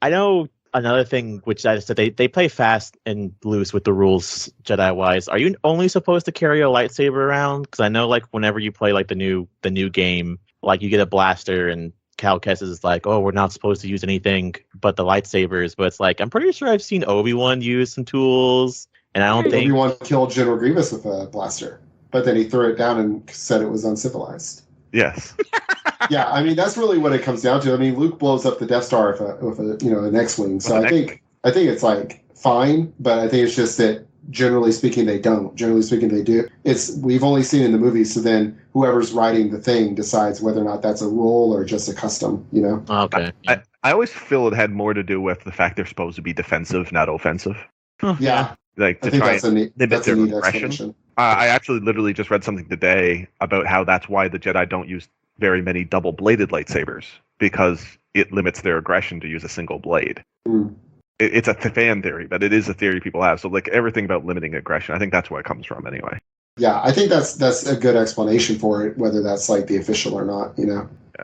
know another thing which I said they play fast and loose with the rules Jedi wise. Are you only supposed to carry a lightsaber around? Because I know like whenever you play like the new game, like you get a blaster and Cal Kestis is like, oh, we're not supposed to use anything but the lightsabers. But it's like I'm pretty sure I've seen Obi-Wan use some tools, and I don't think Obi-Wan killed General Grievous with a blaster, but then he threw it down and said it was uncivilized. Yes. Yeah, I mean that's really what it comes down to. I mean, Luke blows up the Death Star with an X-wing, so I think it's like fine, but I think it's just that generally speaking they don't. Generally speaking they do. We've only seen in the movies, so then whoever's writing the thing decides whether or not that's a rule or just a custom. Okay. I always feel it had more to do with the fact they're supposed to be defensive, not offensive. Yeah. Like to try and limit their aggression. I actually literally just read something today about how that's why the Jedi don't use very many double-bladed lightsabers, because it limits their aggression to use a single blade. Mm. It's a fan theory, but it is a theory people have. So like everything about limiting aggression, I think that's where it comes from anyway. Yeah, I think that's a good explanation for it, whether that's like the official or not,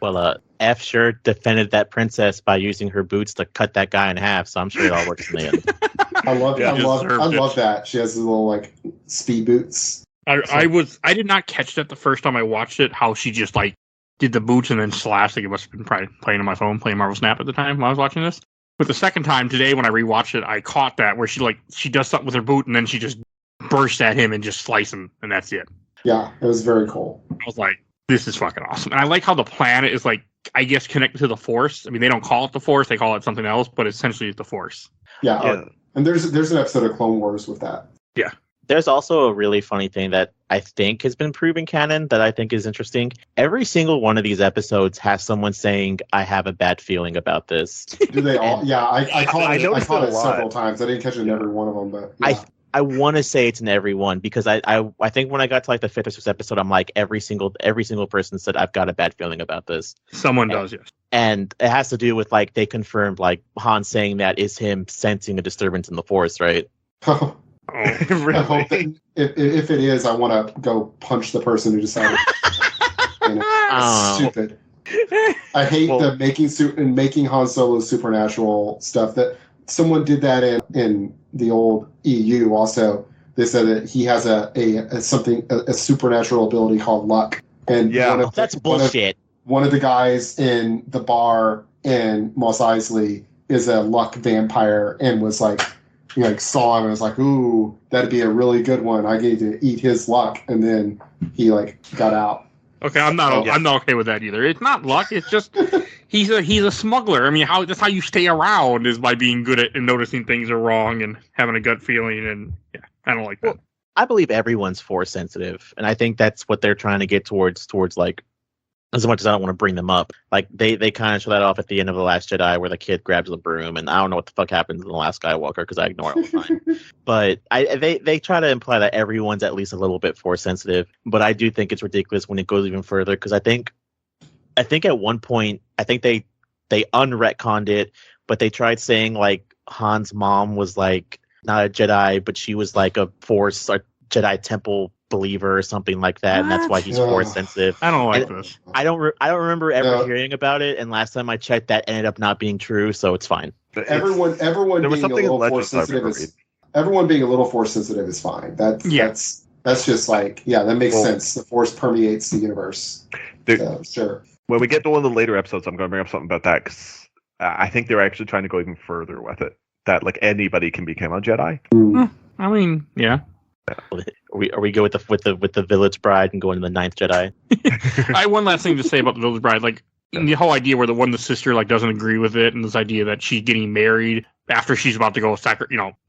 Well, F sure defended that princess by using her boots to cut that guy in half, so I'm sure it all works in the end. I love that. She has the little like speed boots. I did not catch that the first time I watched it, how she just like did the boots and then slashed. Like it must have been probably playing on my phone, playing Marvel Snap at the time when I was watching this. But the second time today when I rewatched it, I caught that where she does something with her boot and then she just bursts at him and just slice him, and that's it. Yeah, it was very cool. I was like, this is fucking awesome. And I like how the planet is like, I guess, connected to the Force. I mean, they don't call it the Force, they call it something else, but essentially it's the Force. Yeah. And there's an episode of Clone Wars with that. Yeah. There's also a really funny thing that I think has been proven canon that I think is interesting. Every single one of these episodes has someone saying, I have a bad feeling about this. Do they all? Yeah, I caught it several times. I didn't catch it in every one of them, but yeah. I want to say it's in every one because I think when I got to like the 5th or 6th episode, I'm like every single person said I've got a bad feeling about this. Someone does, yes. And it has to do with like they confirmed like Han saying that is him sensing a disturbance in the Force, right? Really? I hope that if it is, I want to go punch the person who decided. Stupid. I hate the making Han Solo supernatural stuff. That someone did that in the old EU. Also, they said that he has a supernatural ability called luck. And that's bullshit. One of the guys in the bar in Mos Eisley is a luck vampire and was like. He saw him and was like, ooh, that'd be a really good one. I need to eat his luck. And then he got out. Okay, I'm not okay with that either. It's not luck. It's just he's a smuggler. I mean, that's how you stay around is by being good at and noticing things are wrong and having a gut feeling. And yeah, I don't like that. Well, I believe everyone's force sensitive, and I think that's what they're trying to get towards like. As much as I don't want to bring them up, like they kind of show that off at the end of The Last Jedi, where the kid grabs the broom, and I don't know what the fuck happens in The Last Skywalker because I ignore it all the time. But they try to imply that everyone's at least a little bit force sensitive. But I do think it's ridiculous when it goes even further because I think at one point they unretconned it, but they tried saying like Han's mom was like not a Jedi, but she was like a Force or Jedi Temple believer or something like that, and that's why he's force sensitive. I don't like this. I don't remember ever hearing about it, and last time I checked, that ended up not being true, so it's fine. Everyone being a little force sensitive everyone being a little force sensitive is fine. That's just like that makes sense. The force permeates the universe. So, sure. When we get to one of the later episodes, I'm going to bring up something about that because I think they're actually trying to go even further with it. That like anybody can become a Jedi. I mean, yeah. Are we go with the Village Bride and go into the Ninth Jedi? I have one last thing to say about the Village Bride. Like the whole idea where the sister like doesn't agree with it, and this idea that she's getting married after she's about to go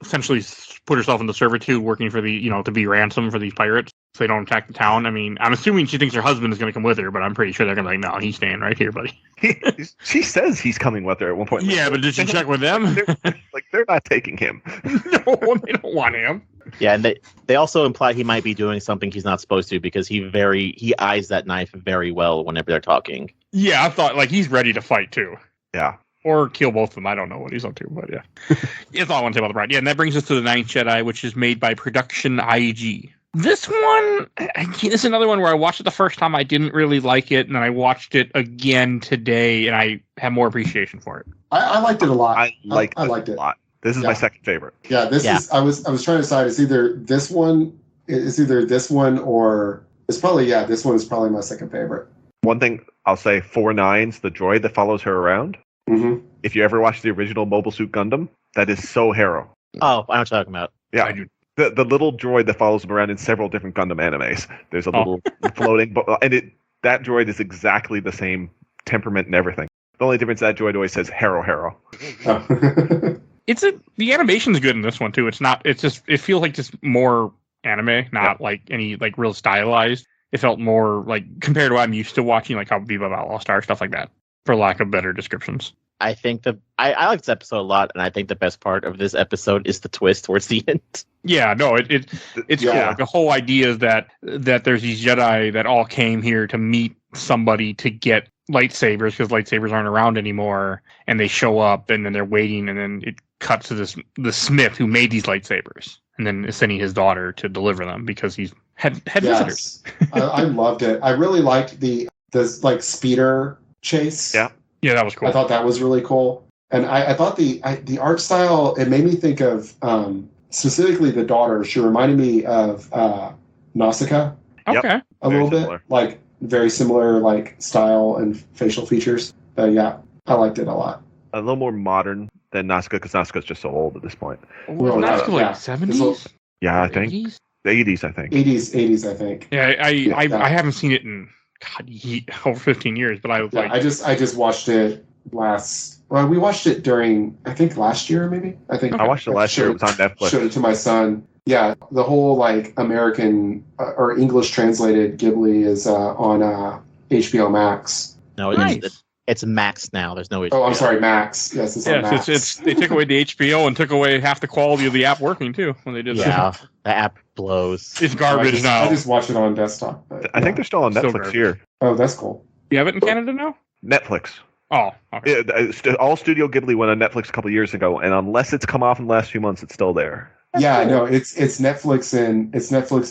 essentially put herself into servitude, working for the to be ransom for these pirates so they don't attack the town. I mean, I'm assuming she thinks her husband is going to come with her, but I'm pretty sure they're going to be like, no, he's staying right here, buddy. She says he's coming with her at one point. Yeah, but did she check with them? They're not taking him. No, they don't want him. Yeah, and they also imply he might be doing something he's not supposed to because he eyes that knife very well whenever they're talking. Yeah, I thought like he's ready to fight too. Yeah. Or kill both of them. I don't know what he's up to, but yeah. That's all I want to say about the Bride. Yeah, and that brings us to the Ninth Jedi, which is made by Production IG. This one, this is another one where I watched it the first time. I didn't really like it, and then I watched it again today, and I have more appreciation for it. I liked it a lot. I liked it a lot. This is my second favorite. Yeah, this is. I was trying to decide. It's either this one or it's probably this one is probably my second favorite. One thing I'll say: 4-9's the droid that follows her around. Mm-hmm. If you ever watched the original Mobile Suit Gundam, that is so Harrow. Oh, I know what you're talking about. Yeah, I do. The little droid that follows him around in several different Gundam animes. There's a little floating, that droid is exactly the same temperament and everything. The only difference that droid always says Harrow. The animation's good in this one too. It feels like just more anime, not like any like real stylized. It felt more like compared to what I'm used to watching, like how Viva Outlaw Star, stuff like that, for lack of better descriptions. I think I like this episode a lot, and I think the best part of this episode is the twist towards the end. Yeah, no, it's cool. Like, the whole idea is that there's these Jedi that all came here to meet somebody to get lightsabers because lightsabers aren't around anymore, and they show up and then they're waiting, and then it cuts to the smith who made these lightsabers, and then is sending his daughter to deliver them because he's had visitors. I loved it. I really liked the like speeder chase. Yeah, that was cool. I thought that was really cool, and I thought the art style, it made me think of specifically the daughter. She reminded me of Nausicaa. Okay, a little bit, like very similar, like style and facial features. I liked it a lot. A little more modern than Nausicaa because Nausicaa's just so old at this point. Well, Nausicaa like 70s. Yeah, I think 80s. I think 80s. I think. Yeah, I haven't seen it in over 15 years, but I was like, I just watched it we watched it during, I think last year, maybe. I think I watched it last year. It was on Netflix. Showed it to my son. Yeah, the whole like American or English translated Ghibli is on HBO Max. No, it's Max now. There's no HBO. Oh, I'm sorry, Max. Yes, it's on Max. It's they took away the HBO and took away half the quality of the app working too when they did that. Yeah, the app blows. It's garbage now. I just watch it on desktop. I think they're still on Netflix here. Oh, that's cool. You have it in Canada now? Netflix. Oh, okay. All Studio Ghibli went on Netflix a couple years ago, and unless it's come off in the last few months, it's still there. Yeah, no, it's Netflix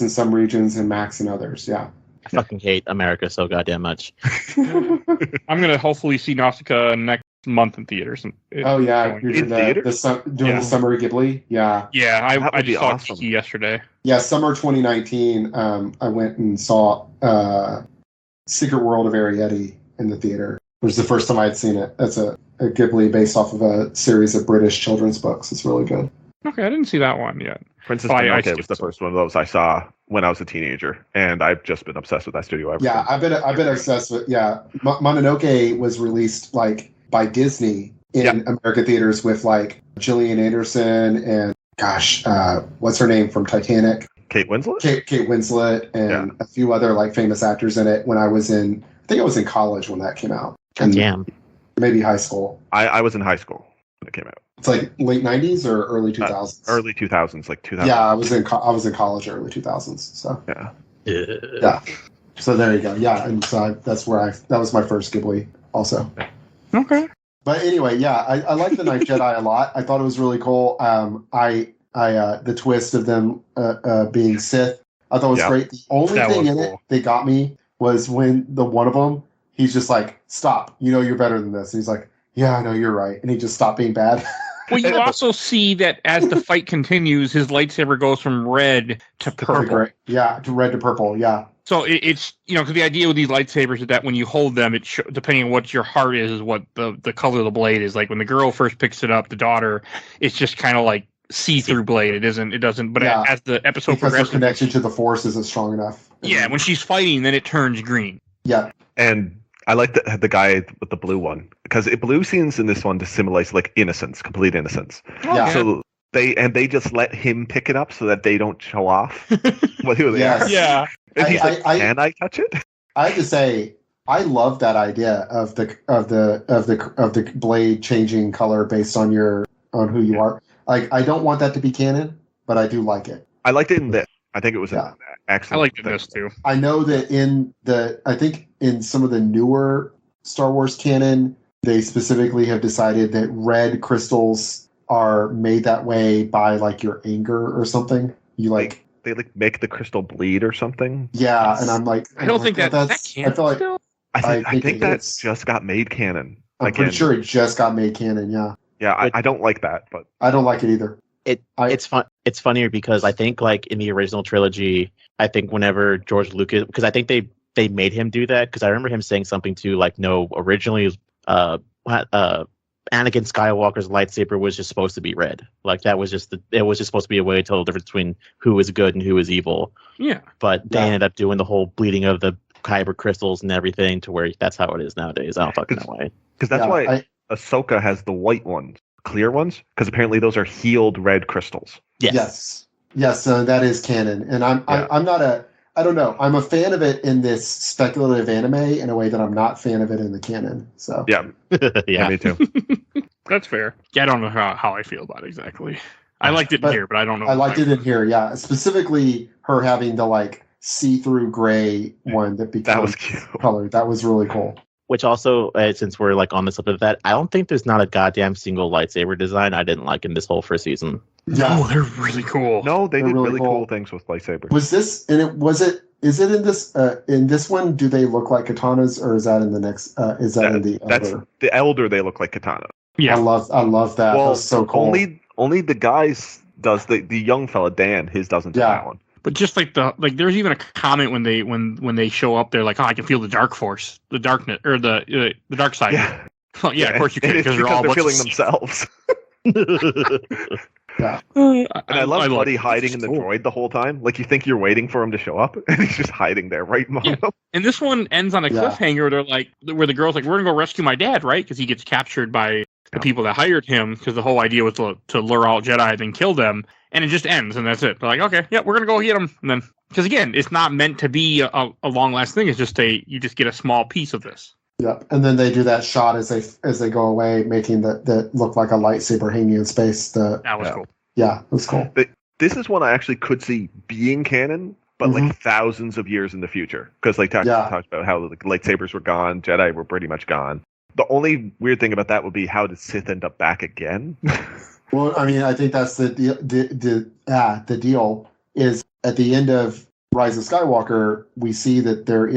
in some regions and Max in others. Yeah. I fucking hate America so goddamn much. I'm gonna hopefully see Nausicaa next month in theaters. You're doing the summer Ghibli. Yeah. Yeah, I just saw Kiki yesterday. Yeah, summer 2019. I went and saw Secret World of Arrietty in the theater. It was the first time I'd seen it. That's a Ghibli based off of a series of British children's books. It's really good. Okay, I didn't see that one yet. Princess I Mononoke skipped was the some. first one of those I saw when I was a teenager, and I've just been obsessed with that studio ever Yeah, since. I've been obsessed with. Yeah, Mononoke was released like by Disney in American theaters with like Gillian Anderson and what's her name from Titanic? Kate Winslet? Kate Winslet and a few other like famous actors in it. When I think I was in college when that came out. And Damn. maybe high school. I was in high school when it came out. It's like late 90s or early 2000s. Early 2000s, like 2000. Yeah, I was in college early 2000s. So Yeah. yeah. So there you go. Yeah, and so that was my first Ghibli also. Okay. But anyway, yeah, I like The Ninth Jedi a lot. I thought it was really cool. The twist of them being Sith, I thought was great. The only thing in it that got me was when one of them, he's just like, "Stop! You know you're better than this." And he's like, "Yeah, I know you're right," and he just stopped being bad. Well, you also see that as the fight continues, his lightsaber goes from red to purple. Yeah, to red to purple. Yeah. So it's because the idea with these lightsabers is that when you hold them, depending on what your heart is what the color of the blade is. Like when the girl first picks it up, the daughter, it's just kind of like see-through blade. It doesn't. But as the episode because progresses, her connection to the Force isn't strong enough. Yeah, when she's fighting, then it turns green. Yeah. And I like the guy with the blue one because blue seems in this one to simulate like innocence, complete innocence. Yeah. So they just let him pick it up so that they don't show off who they are. Yeah. And he's like, "Can I touch it?" I have to say, I love that idea of the blade changing color based on who you are. Like, I don't want that to be canon, but I do like it. I liked it in this. I think it was an excellent. I liked this too. I know that I think in some of the newer Star Wars canon, they specifically have decided that red crystals are made that way by like your anger or something. You like. They like make the crystal bleed or something. Yeah, and I'm like, I don't think that's. I feel like still? I think that just got made canon. I'm pretty sure it just got made canon. Yeah. Yeah, I don't like that, but I don't like it either. It's fun. It's funnier because I think like in the original trilogy, I think whenever George Lucas, because I think they made him do that because I remember him saying something to like, no, originally Anakin Skywalker's lightsaber was just supposed to be red. Like it was just supposed to be a way to tell the difference between who is good and who is evil. Yeah. But they ended up doing the whole bleeding of the kyber crystals and everything to where that's how it is nowadays. I don't fucking know why. Because that's why Ahsoka has the white ones, clear ones, because apparently those are healed red crystals. Yes. That is canon, and I'm not I don't know. I'm a fan of it in this speculative anime in a way that I'm not a fan of it in the canon. So yeah, me too. That's fair. Yeah, I don't know how I feel about it exactly. I liked it in here, but I don't know. I liked it in here. Yeah, specifically her having the like see-through gray one that becomes colored. That was really cool. Which also, since we're like on the subject of that, I don't think there's not a goddamn single lightsaber design I didn't like in this whole first season. Yeah. No, they're really cool. No, they did really cool things with lightsabers. Was this is it in this one? Do they look like katanas, or is that in the next? Is that in the Elder? That's the Elder. They look like katana. Yeah, I love that. Well, that's so cool. Only the guys does the young fella Dan. His doesn't do that one. But just like there's even a comment when they show up, they're like, "Oh, I can feel the dark force, the darkness, or the dark side." Yeah, well, yeah, of course you can, because they're feeling themselves. Yeah, and I love Buddy hiding in the droid the whole time. Like you think you're waiting for him to show up, and he's just hiding there right among them. And this one ends on a cliffhanger. They're like, where the girl's like, "We're gonna go rescue my dad," right? Because he gets captured by the people that hired him. Because the whole idea was to lure out Jedi and then kill them. And it just ends, and that's it. They're like, okay, yeah, we're gonna go get him. And then, because again, it's not meant to be a long last thing. It's just you just get a small piece of this. Yep. And then they do that shot as they go away, making that look like a lightsaber hanging in space. That was cool. Yeah, it was cool. This is one I actually could see being canon, but like thousands of years in the future, because like talked about how the lightsabers were gone, Jedi were pretty much gone. The only weird thing about that would be how did Sith end up back again? Well, I mean, I think that's the deal is at the end of Rise of Skywalker, we see that there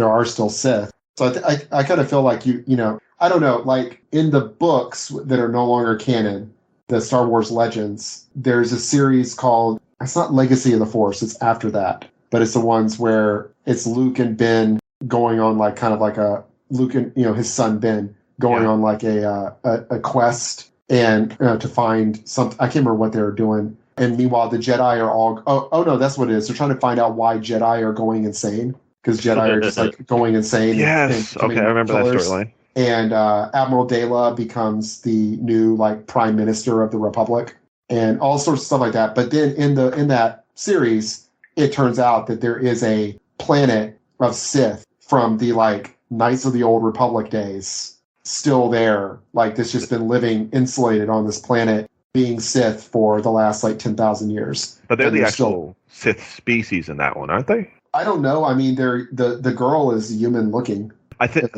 are still Sith. So I kind of feel like you know, I don't know, like in the books that are no longer canon, the Star Wars Legends, there's a series called, it's not Legacy of the Force, it's after that, but it's the ones where it's Luke and Ben going on like kind of like a Luke and his son Ben going on like a quest. And to find something, I can't remember what they were doing, And meanwhile, the Jedi are all oh no, that's what it is. They're trying to find out why Jedi are going insane because Jedi are just like going insane. Yes. Okay, I remember that storyline. And Admiral Dela becomes the new like prime minister of the Republic, and all sorts of stuff like that. But then in that series, it turns out that there is a planet of Sith from the like Knights of the Old Republic days still there. Like this just been living insulated on this planet, being Sith for the last like 10,000 years. But they're the actual Sith species in that one, aren't they? I don't know. I mean, the girl is human looking. I think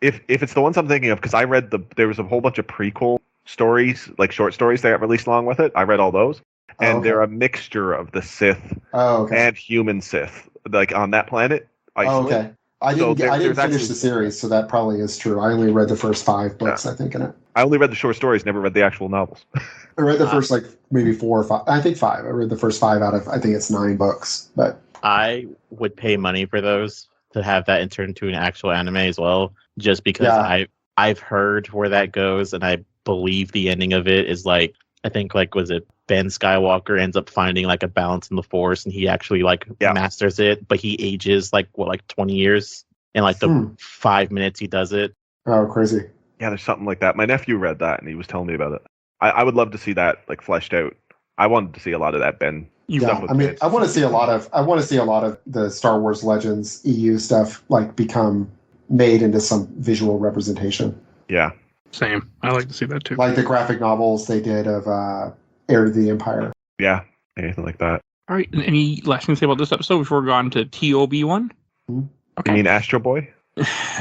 if it's the ones I'm thinking of, because I read there was a whole bunch of prequel stories, like short stories that got released along with it. I read all those, and they're a mixture of the Sith and human Sith, like on that planet. Okay. I didn't finish the series, so that probably is true. I only read the first 5 books, I think, in it. I only read the short stories, never read the actual novels. I read the first, like, maybe 4 or 5. I think 5. I read the first 5 out of, I think it's 9 books. But I would pay money for those to have that turn into an actual anime as well, just because I've heard where that goes, and I believe the ending of it is, like, I think, like, was it Ben Skywalker ends up finding like a balance in the Force, and he actually like masters it, but he ages like 20 years in like the 5 minutes he does it. Oh, crazy! Yeah, there's something like that. My nephew read that, and he was telling me about it. I would love to see that like fleshed out. I wanted to see a lot of that Ben. Yeah, I mean, I want to see a lot of the Star Wars Legends EU stuff like become made into some visual representation. Yeah, same. I like to see that too. Like the graphic novels they did of Heir to the Empire. Yeah, anything like that. All right. Any last thing to say about this episode before we go on to TOB1? Mm-hmm. Okay. You mean Astro Boy?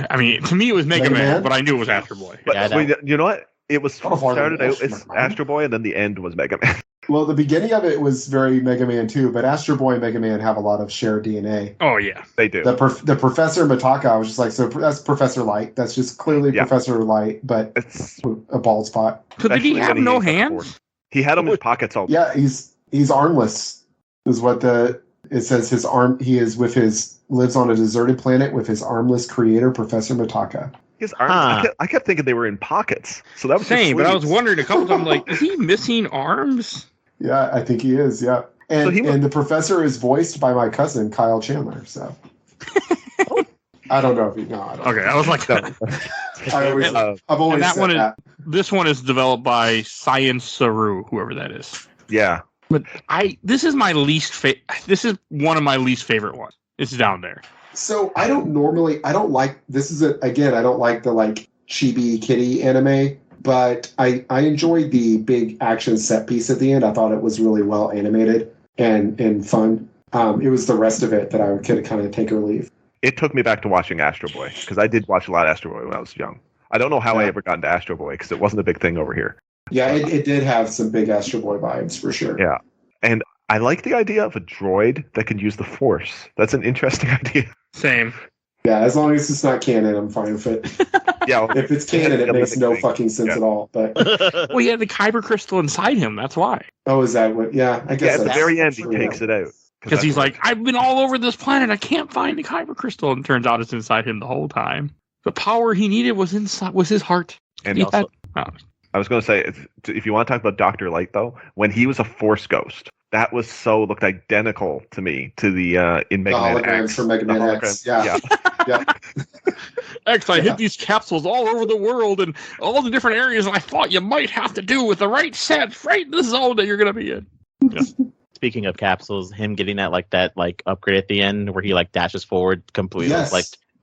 I mean, to me it was Mega Man, but I knew it was Astro Boy. But you know what? It was started out as Astro Boy, and then the end was Mega Man. Well, the beginning of it was very Mega Man 2, but Astro Boy and Mega Man have a lot of shared DNA. Oh, yeah. They do. The Professor Mitaka, I was just like, so that's Professor Light. That's just clearly Professor Light, but it's a bald spot. So did he have no hands? He had them in his pockets all. Yeah, he's armless. Is what it says. His arm. He is lives on a deserted planet with his armless creator, Professor Mitaka. His arms. I kept thinking they were in pockets. So that was same. But I was wondering a couple times, like, is he missing arms? Yeah, I think he is. Yeah, and the professor is voiced by my cousin Kyle Chandler. So I don't know if you know. I was like, I've always said that. This one is developed by Science Saru, whoever that is. Yeah, but this is my least This is one of my least favorite ones. It's down there. So I don't like this is again I don't like the like chibi kitty anime, but I enjoyed the big action set piece at the end. I thought it was really well animated and fun. It was the rest of it that I could kind of take or leave. It took me back to watching Astro Boy because I did watch a lot of Astro Boy when I was young. I don't know how I ever got into Astro Boy because it wasn't a big thing over here. Yeah, it did have some big Astro Boy vibes for sure. Yeah, and I like the idea of a droid that can use the Force. That's an interesting idea. Same. Yeah, as long as it's not canon, I'm fine with it. Yeah, well, if it's canon, it makes no fucking sense at all. But well, he had the kyber crystal inside him. That's why. Oh, is that what? Yeah, I guess. Yeah, at the very end, he takes it out because he's like, "I've been all over this planet. I can't find the kyber crystal," and it turns out it's inside him the whole time. The power he needed was his heart. And also, I was going to say, if you want to talk about Dr. Light, though, when he was a Force ghost, that looked identical to me to the in Mega Man X. From Mega Man X. Yeah. X, I hit these capsules all over the world and all the different areas, and I thought you might have to do with the right set, right in the zone that you're going to be in. Yeah. Speaking of capsules, him getting that upgrade at the end where he like dashes forward completely,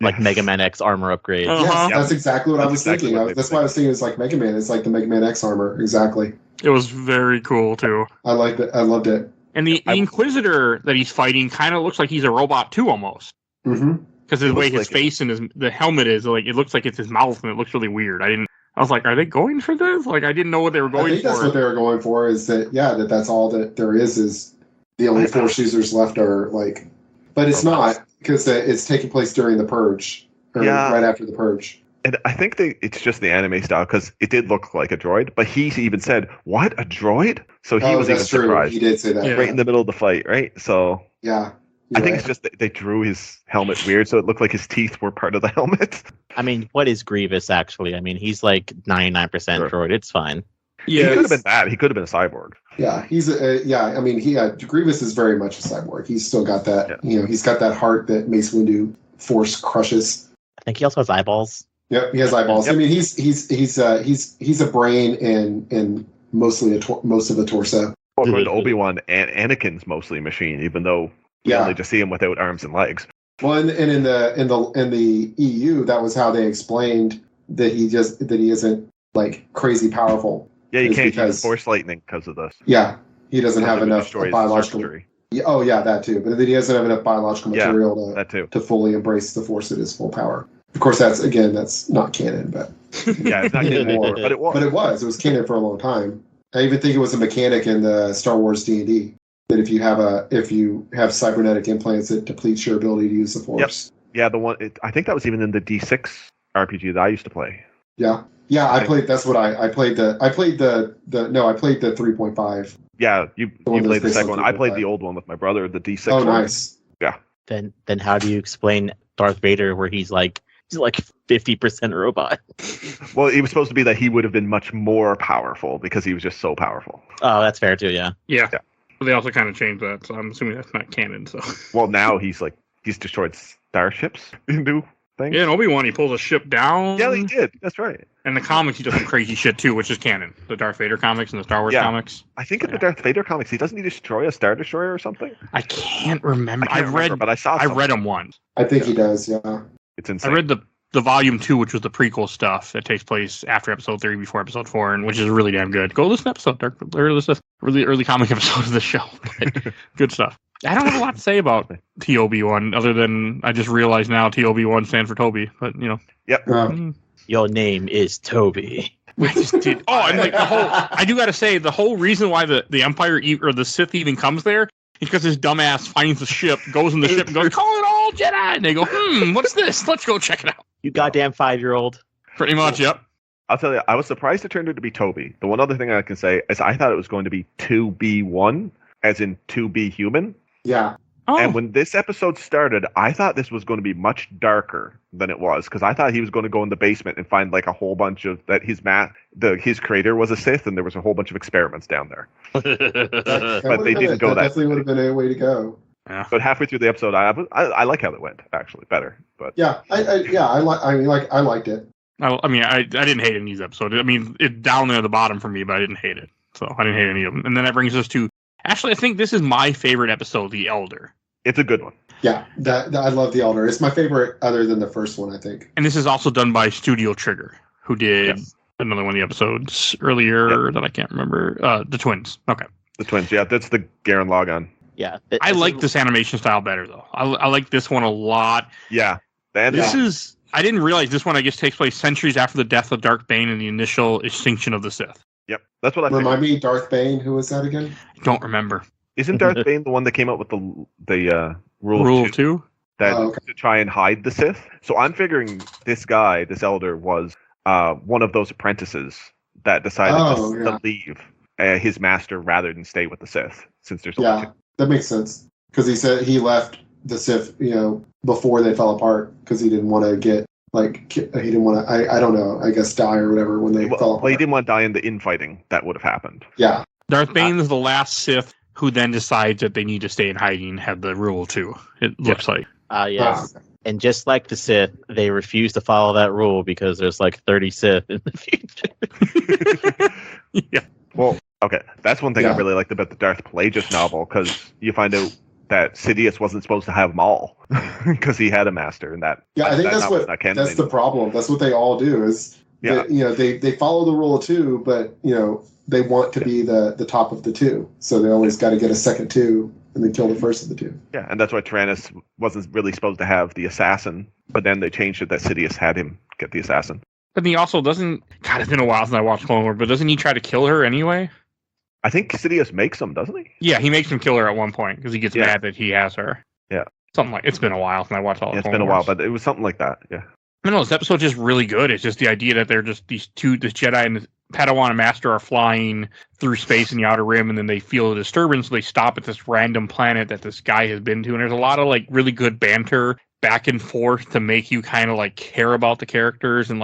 like Mega Man X armor upgrade. Yes, that's exactly what I was thinking. That's why I was thinking it's like Mega Man. It's like the Mega Man X armor. Exactly. It was very cool, too. I liked it. I loved it. And the Inquisitor that he's fighting kind of looks like he's a robot, too, almost. Mm-hmm. Because the way his face and the helmet is, like, it looks like it's his mouth, and it looks really weird. I was like, are they going for this? Like, I didn't know what they were going for. I think that's what they were going for, is that, that's all that there is the only Force users left are, like... But it's not, because it's taking place during the Purge, or right after the Purge. And I think it's just the anime style, because it did look like a droid, but he even said, "What, a droid?" So he was even surprised. He did say that. Right in the middle of the fight, right? So yeah. I think it's just that they drew his helmet weird, so it looked like his teeth were part of the helmet. I mean, what is Grievous, actually? I mean, he's like 99% droid. It's fine. He could have been that. He could have been a cyborg. Yeah, he's I mean, Grievous is very much a cyborg. He's still got that. Yeah. He's got that heart that Mace Windu force crushes. I think he also has eyeballs. Yep, he has eyeballs. Yep. I mean, he's a brain and mostly most of a torso. Well, according to Obi-Wan, Anakin's mostly a machine, even though you only just see him without arms and legs. Well, and in the EU, that was how they explained that he isn't like crazy powerful. Yeah, you can't use Force lightning because of this. Yeah, he doesn't have enough biological. Oh yeah, that too. But then he doesn't have enough biological material to fully embrace the Force at his full power. Of course, that's not canon, but yeah, it's not canon anymore. But it was. But it was canon for a long time. I even think it was a mechanic in the Star Wars D&D that if you have cybernetic implants, it depletes your ability to use the Force. Yep. Yeah, I think that was even in the D6 RPG that I used to play. Yeah. Yeah, I played. That's what I played. I played the 3.5. Yeah, you played the second one. I played the old one with my brother, the D6. Oh, nice. Yeah. Then how do you explain Darth Vader, where he's like 50% robot? Well, it was supposed to be that he would have been much more powerful because he was just so powerful. Oh, that's fair too. Yeah. Yeah. But they also kind of changed that, so I'm assuming that's not canon. So. Well, now he's destroyed starships into things. Yeah, in Obi-Wan, he pulls a ship down. Yeah, he did. That's right. And the comics, he does some crazy shit too, which is canon. The Darth Vader comics and the Star Wars comics. I think in the Darth Vader comics, doesn't he destroy a Star Destroyer or something? I can't remember. I read, but I read them once. I think he does. Yeah. It's insane. I read the volume 2, which was the prequel stuff that takes place after episode 3, before episode 4, and which is really damn good. Go listen to episode really early comic episode of the show. Good stuff. I don't have a lot to say about TOB1 other than I just realized now TOB1 stands for Toby, but you know. Yep. Your name is Toby. I just did. Oh, and like I do got to say, the whole reason why the Empire or the Sith even comes there is because his dumbass finds the ship, goes in the ship, and goes, "Call it all Jedi," and they go, "What's this? Let's go check it out." You goddamn 5-year-old. Pretty much, yep. I'll tell you, I was surprised it turned out to be Toby. The one other thing I can say is I thought it was going to be 2B1, as in 2B human. Yeah. Oh. And when this episode started, I thought this was going to be much darker than it was, because I thought he was going to go in the basement and find like a whole bunch of that his creator was a Sith, and there was a whole bunch of experiments down there. But they didn't go that. Definitely would have been a way to go. Yeah. But halfway through the episode, I like how it went actually better. But yeah, I liked it. I didn't hate any of these episodes. I mean, it's down there at the bottom for me, but I didn't hate it. So I didn't hate any of them. And then that brings us to. Actually, I think this is my favorite episode, The Elder. It's a good one. Yeah, that I love The Elder. It's my favorite other than the first one, I think. And this is also done by Studio Trigger, who did another one of the episodes earlier that I can't remember. The Twins. Okay. The Twins, yeah. That's the Garen Logon. Yeah. I like this animation style better, though. I like this one a lot. Yeah. I didn't realize this one, I guess, takes place centuries after the death of Darth Bane and the initial extinction of the Sith. Yep, that's what I Remind me, Darth Bane, who was that again? I don't remember. Isn't Darth Bane the one that came up with the Rule of 2? To try and hide the Sith? So I'm figuring this guy, this Elder, was one of those apprentices that decided to leave his master rather than stay with the Sith, since there's only two. That makes sense. Because he said he left the Sith, before they fell apart, because he didn't want to get he didn't want to. I don't know. I guess die or whatever when they fell apart. Well, he didn't want to die in the infighting that would have happened. Yeah. Darth Bane is the last Sith who then decides that they need to stay in hiding and have the Rule 2. It looks like. Yes. And just like the Sith, they refuse to follow that rule because there's 30 Sith in the future. Yeah. Well, okay. That's one thing I really liked about the Darth Plagueis novel, because you find out that Sidious wasn't supposed to have Maul because he had a master, and that. Yeah, I think that's the problem. That's what they all do is, they follow the Rule of 2, but they want to be the top of the 2, so they always got to get a second 2 and then kill the first of the 2. Yeah, and that's why Tyrannus wasn't really supposed to have the assassin, but then they changed it that Sidious had him get the assassin. But he also doesn't. God, it's been a while since I watched Clone Wars, but doesn't he try to kill her anyway? I think Sidious makes him, doesn't he? Yeah, he makes him kill her at one point because he gets mad that he has her. Yeah. Something like it's been a while since I watched all the It's been a while, but it was something like that, yeah. No, this episode's just really good. It's just the idea that they're just this Jedi and the Padawan and Master are flying through space in the Outer Rim, and then they feel a disturbance, so they stop at this random planet that this guy has been to, and there's a lot of really good banter back and forth to make you kind of care about the characters and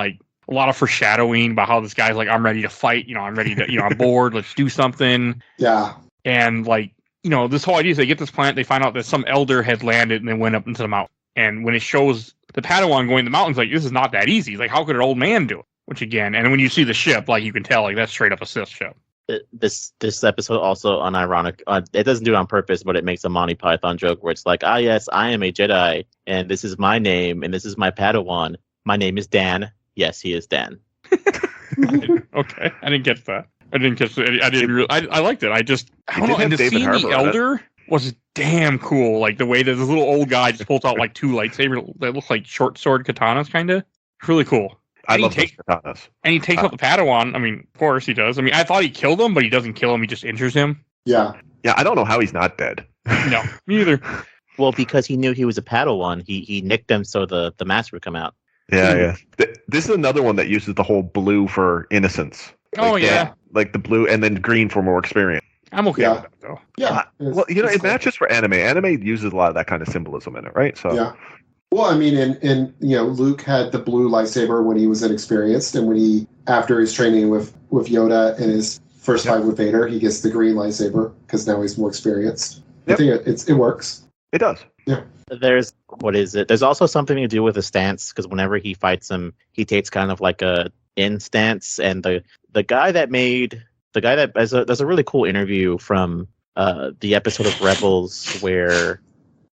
a lot of foreshadowing about how this guy's like, I'm ready to fight. I'm ready to, I'm bored. Let's do something. Yeah. And like, this whole idea is they get this planet, they find out that some elder had landed and then went up into the mountain. And when it shows the Padawan going to the mountains, like, this is not that easy. Like, how could an old man do it? Which again, and when you see the ship, like, you can tell, like, that's straight up a Sith ship. This episode also unironic. It doesn't do it on purpose, but it makes a Monty Python joke where it's like, yes, I am a Jedi, and this is my name, and this is my Padawan. My name is Dan. Yes, he is Dan. Okay, I didn't get that. I didn't catch it. I liked it. I don't know. And to see the Elder was damn cool. Like the way that this little old guy just pulls out like two lightsabers that look like short sword katanas, kind of. Really cool. I love those katanas. And he takes out the Padawan. I mean, of course he does. I mean, I thought he killed him, but he doesn't kill him. He just injures him. Yeah. Yeah, I don't know how he's not dead. No, me either. Well, because he knew he was a Padawan, he nicked him so the mask would come out. Yeah. This is another one that uses the whole blue for innocence. Yeah. Like the blue and then green for more experience. I'm okay with that, though. Yeah. Well, it matches for anime. Anime uses a lot of that kind of symbolism in it, right? So yeah. Well, I mean, in Luke had the blue lightsaber when he was inexperienced, and when after his training with Yoda and his first fight with Vader, he gets the green lightsaber because now he's more experienced. I think it works. It does. Yeah. There's also something to do with the stance, because whenever he fights him, he takes kind of like a in stance, and the guy that there's a really cool interview from the episode of Rebels where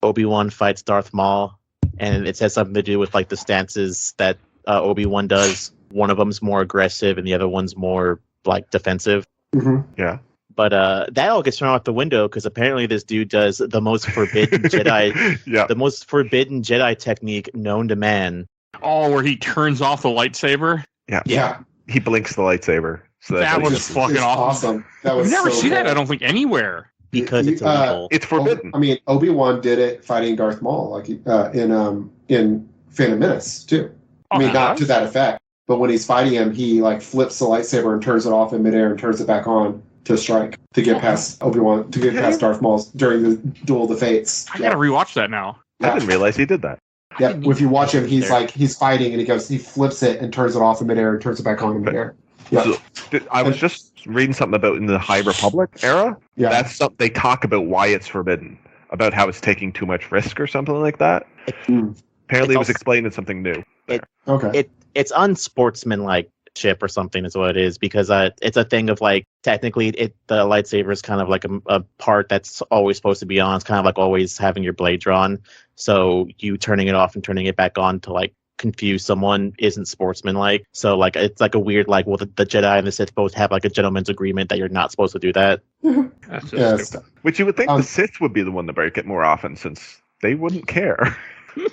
Obi-Wan fights Darth Maul, and it has something to do with like the stances that Obi-Wan does. One of them's more aggressive and the other one's more like defensive. Mm-hmm. Yeah. But that all gets thrown out the window because apparently this dude does the most forbidden the most forbidden Jedi technique known to man. Oh, where he turns off the lightsaber? Yeah. He blinks the lightsaber. So that was fucking awesome. That was you never see cool. that, I don't think, anywhere. Because it's illegal. It's forbidden. I mean, Obi-Wan did it fighting Darth Maul, like in Phantom Menace too. I mean, not to that effect, but when he's fighting him, he like flips the lightsaber and turns it off in midair and turns it back on to strike to get past Obi-Wan, to get past Darth Maul during the Duel of the Fates. I gotta rewatch that now. I didn't realize he did that. Yeah, if you watch him, he's fighting and he flips it and turns it off in midair and turns it back on in midair. Yeah. So, I was just reading something about in the High Republic era. Yeah. That's something they talk about why it's forbidden, about how it's taking too much risk or something like that. Apparently, it was explained in something new. It's unsportsmanlike ship or something is what it is, because it's a thing of like technically the lightsaber is kind of like a part that's always supposed to be on. It's kind of like always having your blade drawn. So you turning it off and turning it back on to like confuse someone isn't sportsmanlike. So like it's like a weird like, well, the Jedi and the Sith both have like a gentleman's agreement that you're not supposed to do that. That's just stupid. Which you would think the Sith would be the one to break it more often, since they wouldn't care.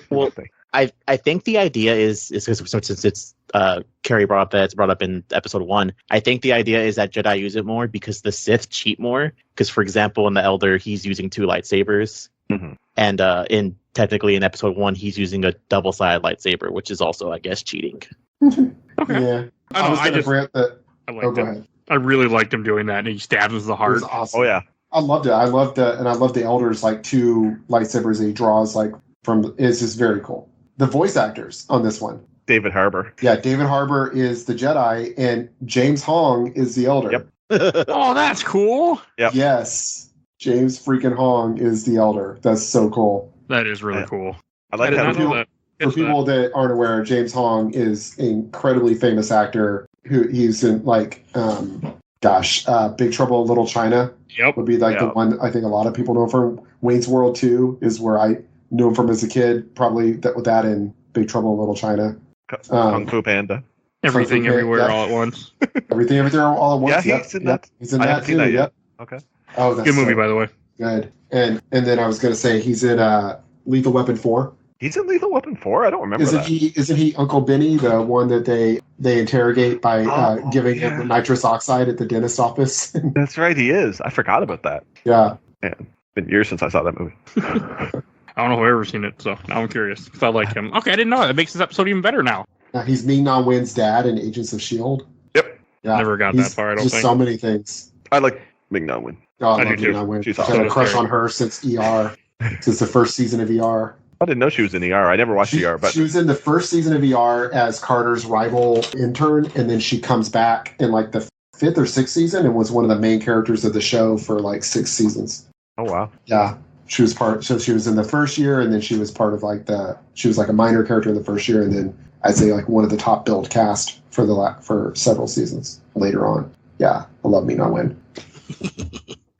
Well, I think the idea is since it's Kerry brought up that it's brought up in episode 1. I think the idea is that Jedi use it more because the Sith cheat more. Because for example, in the Elder, he's using 2 lightsabers, and technically in episode 1, he's using a double-sided lightsaber, which is also, I guess, cheating. Okay. Yeah. Go ahead. I really liked him doing that, and he stabs us the heart. It was awesome. Oh yeah. I loved it. I love the Elder's like 2 lightsabers that he draws like from. It's just very cool. The voice actors on this one. David Harbour. Yeah, David Harbour is the Jedi, and James Hong is the Elder. Yep. Oh, that's cool. Yep. Yes, James freaking Hong is the Elder. That's so cool. That is really cool. I like did how not know that. For people that aren't aware, James Hong is an incredibly famous actor he's in like Big Trouble in Little China. Yep. Would be like the one I think a lot of people know from. Wayne's World 2 is where I knew him from as a kid. Probably that in Big Trouble in Little China. Kung Fu Panda. Everything Everywhere All at Once. Everything Everywhere All at Once. Yeah, he's in that. He's in that too. That yep. Okay. Oh, that's good movie, by the way. Good. And then I was going to say he's in Lethal Weapon 4. He's in Lethal Weapon 4? I don't remember that. Isn't he Uncle Benny, the one that they interrogate by giving him nitrous oxide at the dentist office? That's right, he is. I forgot about that. Yeah. Man, it's been years since I saw that movie. I don't know if I've ever seen it, so now I'm curious. Because I like him. Okay, I didn't know that. That makes this episode even better now. He's Ming-Na Wen's dad in Agents of S.H.I.E.L.D. Yep. Yeah. Never got that far, I don't think. so many things. I like Ming-Na Wen. Oh, I do love too. Ming-Na Wen. She's I've had a awesome. crush on her since ER. Since the first season of ER. I didn't know she was in ER. I never watched ER, but she was in the first season of ER as Carter's rival intern, and then she comes back in like the 5th or 6th season and was one of the main characters of the show for like 6 seasons. oh wow. Yeah. She was she was in the first year, and then she was part of she was like a minor character in the first year, and then I'd say like one of the top billed cast for several seasons later on. Yeah, I love Me Not Win.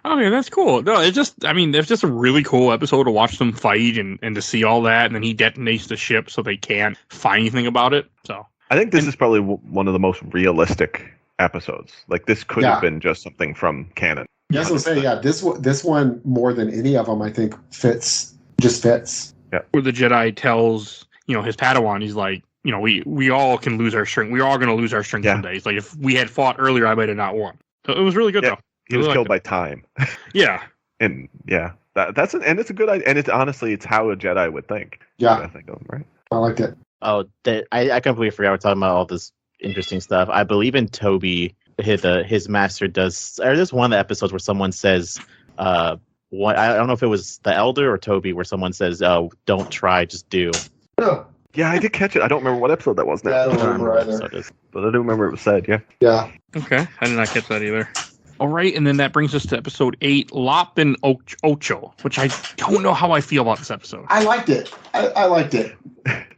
Oh yeah, that's cool. No, it's just a really cool episode to watch them fight and to see all that, and then he detonates the ship so they can't find anything about it. So I think this is probably one of the most realistic episodes. Like this could have been just something from canon. Yes, I'll say, this one more than any of them, I think fits. Yeah. where the Jedi tells his Padawan, he's like, we all can lose our strength. We're all going to lose our strength someday. It's like if we had fought earlier, I might have not won. So it was really good though. He was killed by time. Yeah. And that's it's a good idea, and it's how a Jedi would think. Yeah, I think of them, right? I liked it. Oh, I completely forgot we're talking about all this interesting stuff. I believe in Toby, his master does, or there's one of the episodes where someone says, I don't know if it was the Elder or Toby, where someone says, "Oh, don't try, just do." Oh, Yeah, I did catch it. I don't remember what episode that was now. yeah, I don't remember what either. episode it is. But I do remember it was said, yeah. Yeah. Okay. I did not catch that either. All right, and then that brings us to episode 8, Lopin Ocho, which I don't know how I feel about this episode. I liked it. I liked it.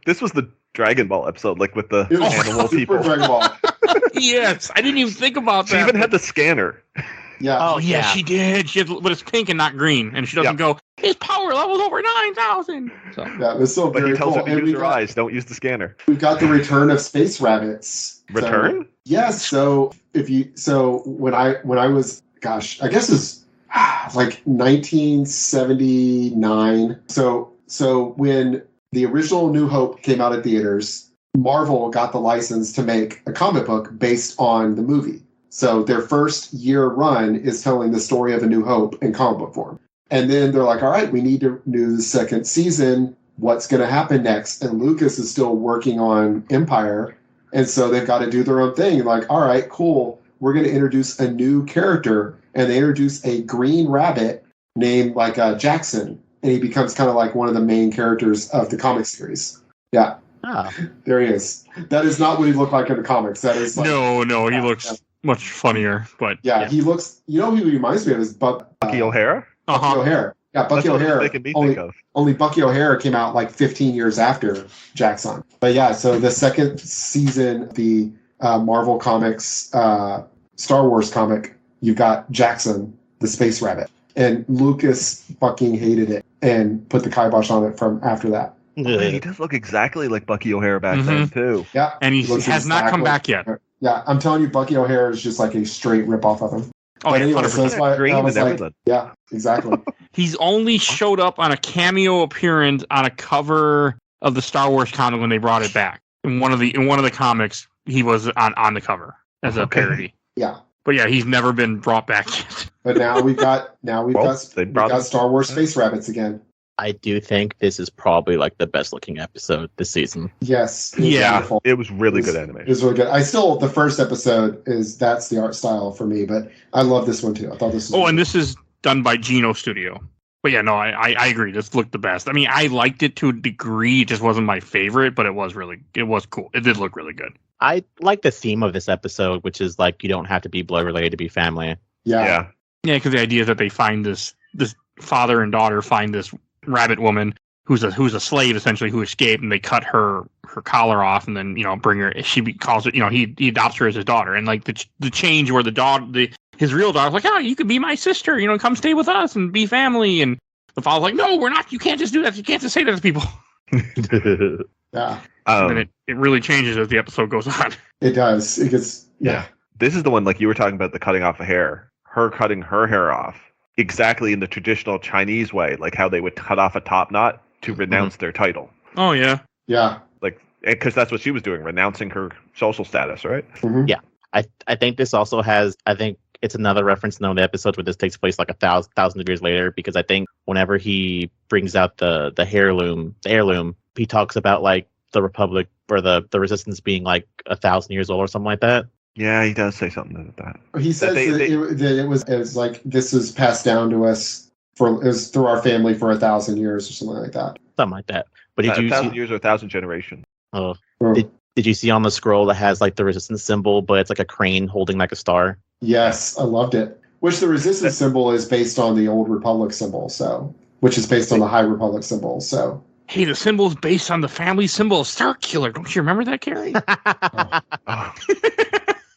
This was the Dragon Ball episode, like with the It was animal Super people. Dragon Ball. Yes, I didn't even think about that. She even had the scanner. Yeah. Oh, yeah, she did. But it's pink and not green, and she doesn't go, his power level's over 9,000. So. Yeah, it was still But very he tells cool. her to use her eyes, don't use the scanner. We've got the return of space rabbits. Return? Yes. So when I was, gosh, I guess it's like 1979. So when the original New Hope came out at theaters, Marvel got the license to make a comic book based on the movie. So their first year run is telling the story of A New Hope in comic book form. And then they're like, all right, we need to do the second season. What's going to happen next? And Lucas is still working on Empire. And so they've got to do their own thing. Like, all right, cool. We're going to introduce a new character. And they introduce a green rabbit named like Jackson. And he becomes kind of like one of the main characters of the comic series. Yeah. Ah. There he is. That is not what he looked like in the comics. That is like, No, he looks much funnier. But yeah, he looks, who he reminds me of is Bucky O'Hara? Bucky O'Hara. Yeah, Bucky That's what O'Hara. they can be think of. Only Bucky O'Hara came out like 15 years after Jackson. But yeah, so the second season, the Marvel Comics Star Wars comic, you've got Jackson, the space rabbit. And Lucas fucking hated it and put the kibosh on it from after that. He does look exactly like Bucky O'Hara back then, too. Yeah. And he has not come back yet. Yeah, I'm telling you, Bucky O'Hara is just like a straight ripoff of him. Oh, But yeah, anyway, 100%. so that's why Green I was and like, everything. yeah, exactly. He's only showed up on a cameo appearance on a cover of the Star Wars comic when they brought it back. In one of the comics, he was on the cover as a parody. Yeah. But yeah, he's never been brought back yet. But now we've got They brought him. Star Wars space rabbits again. I do think this is probably like the best looking episode this season. Yes. It was Yeah. wonderful. It was really It was- good It animation. was really good. The first episode that's the art style for me, but I love this one too. I thought this was And this is done by Geno Studio. But yeah, no, I agree. This looked the best. I mean, I liked it to a degree. It just wasn't my favorite, but it was cool. It did look really good. I like the theme of this episode, which is like you don't have to be blood related to be family. yeah. Yeah, because the idea is that they find this father and daughter find this rabbit woman who's a slave essentially who escaped, and they cut her collar off, and then bring her. Calls it he adopts her as his daughter, and like the change where his real daughter's like, oh, you could be my sister, come stay with us and be family, and the father's like, no, we're not. You can't just do that. You can't just say that to people. Yeah. And then it really changes as the episode goes on. It does. It gets This is the one, like you were talking about, the cutting off of hair. Her cutting her hair off exactly in the traditional Chinese way, like how they would cut off a top knot to renounce their title. Oh yeah. Yeah. Like, because that's what she was doing, renouncing her social status, right? Mhm. Yeah. I think this also has, I think it's another reference in the episodes where this takes place like 1,000 years later, because I think whenever he brings out the heirloom, he talks about like the Republic or the Resistance being like 1,000 years old or something like that. Yeah, he does say something about that. He says that it was like this was passed down to us it was through our family for 1,000 years or something like that. something like that. But did you 1,000 see? years or 1,000 generations. Oh, Oh, did you see on the scroll that has like the resistance symbol, but it's like a crane holding like a star? yes, I loved it. Which the resistance symbol is based on the old Republic symbol, which is based on the High Republic symbol. So Hey, the symbol's based on the family symbol of Star Killer. Don't you remember that, Kerry? Oh,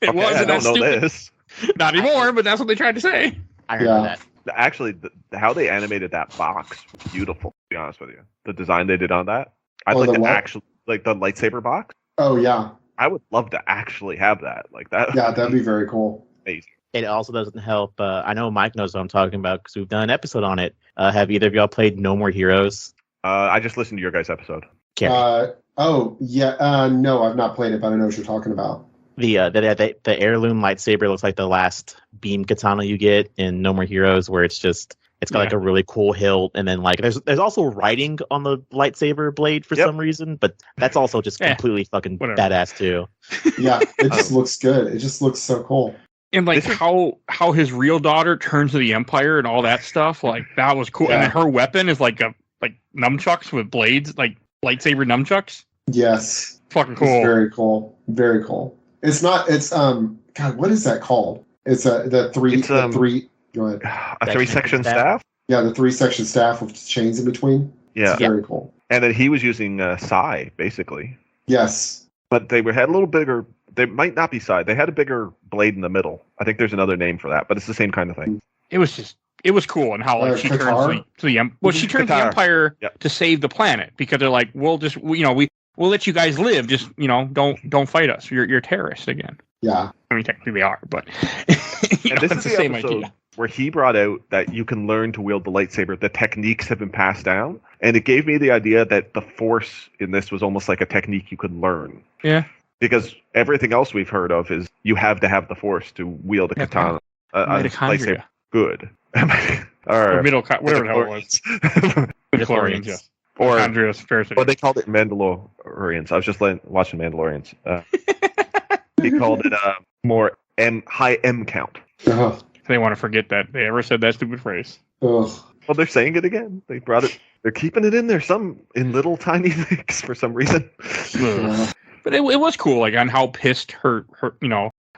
It okay, wasn't I don't that know stupid. this. Not anymore, but that's what they tried to say. I remember Yeah. that. Actually, how they animated that box was beautiful. To be honest with you, the design they did on that, I'd Oh, like the to what? actually like the lightsaber box. oh yeah, I would love to actually have that. Like that. yeah, that'd be very cool. Amazing. It also doesn't help. I know Mike knows what I'm talking about because we've done an episode on it. Have either of y'all played No More Heroes? I just listened to your guys' episode. Kerry. Oh yeah, no, I've not played it, but I know what you're talking about. The heirloom lightsaber looks like the last beam katana you get in No More Heroes, where it's got like a really cool hilt, and then like there's also writing on the lightsaber blade for some reason, but that's also just completely fucking badass too. Yeah, it just looks good. It just looks so cool. And like how his real daughter turns to the Empire and all that stuff, like that was cool. Yeah. And then her weapon is like nunchucks with blades, like lightsaber nunchucks. Yes, Fucking cool. it's very cool. Very cool. It's not. It's God, what is that called? It's the three. It's, the three. Go ahead. A 3-section staff. Yeah, the 3-section staff with chains in between. Yeah, It's very cool. and then he was using Sai basically, Yes. but they had a little bigger. They might not be Sai. They had a bigger blade in the middle. I think there's another name for that, but it's the same kind of thing. It was cool, and how like she turns Qatar? to the she turns the Qatar. Empire Yep. to save the planet because they're like, we'll let you guys live, just don't fight us. You're terrorists again. Yeah. I mean, technically they are, but And this it's is the the same episode idea. where he brought out that you can learn to wield the lightsaber. The techniques have been passed down, and it gave me the idea that the Force in this was almost like a technique you could learn. Yeah. Because everything else we've heard of is you have to have the Force to wield a katana, a lightsaber. Good. Or whatever the hell it was. Midichlorians, yes. Or Andreas Ferris. they called it Mandalorians. I was just watching Mandalorians. He called it more high M count. Ugh. They want to forget that they ever said that stupid phrase. Ugh. Well, they're saying it again. They brought it. They're keeping it in there in little tiny things for some reason. But it was cool, like on how pissed her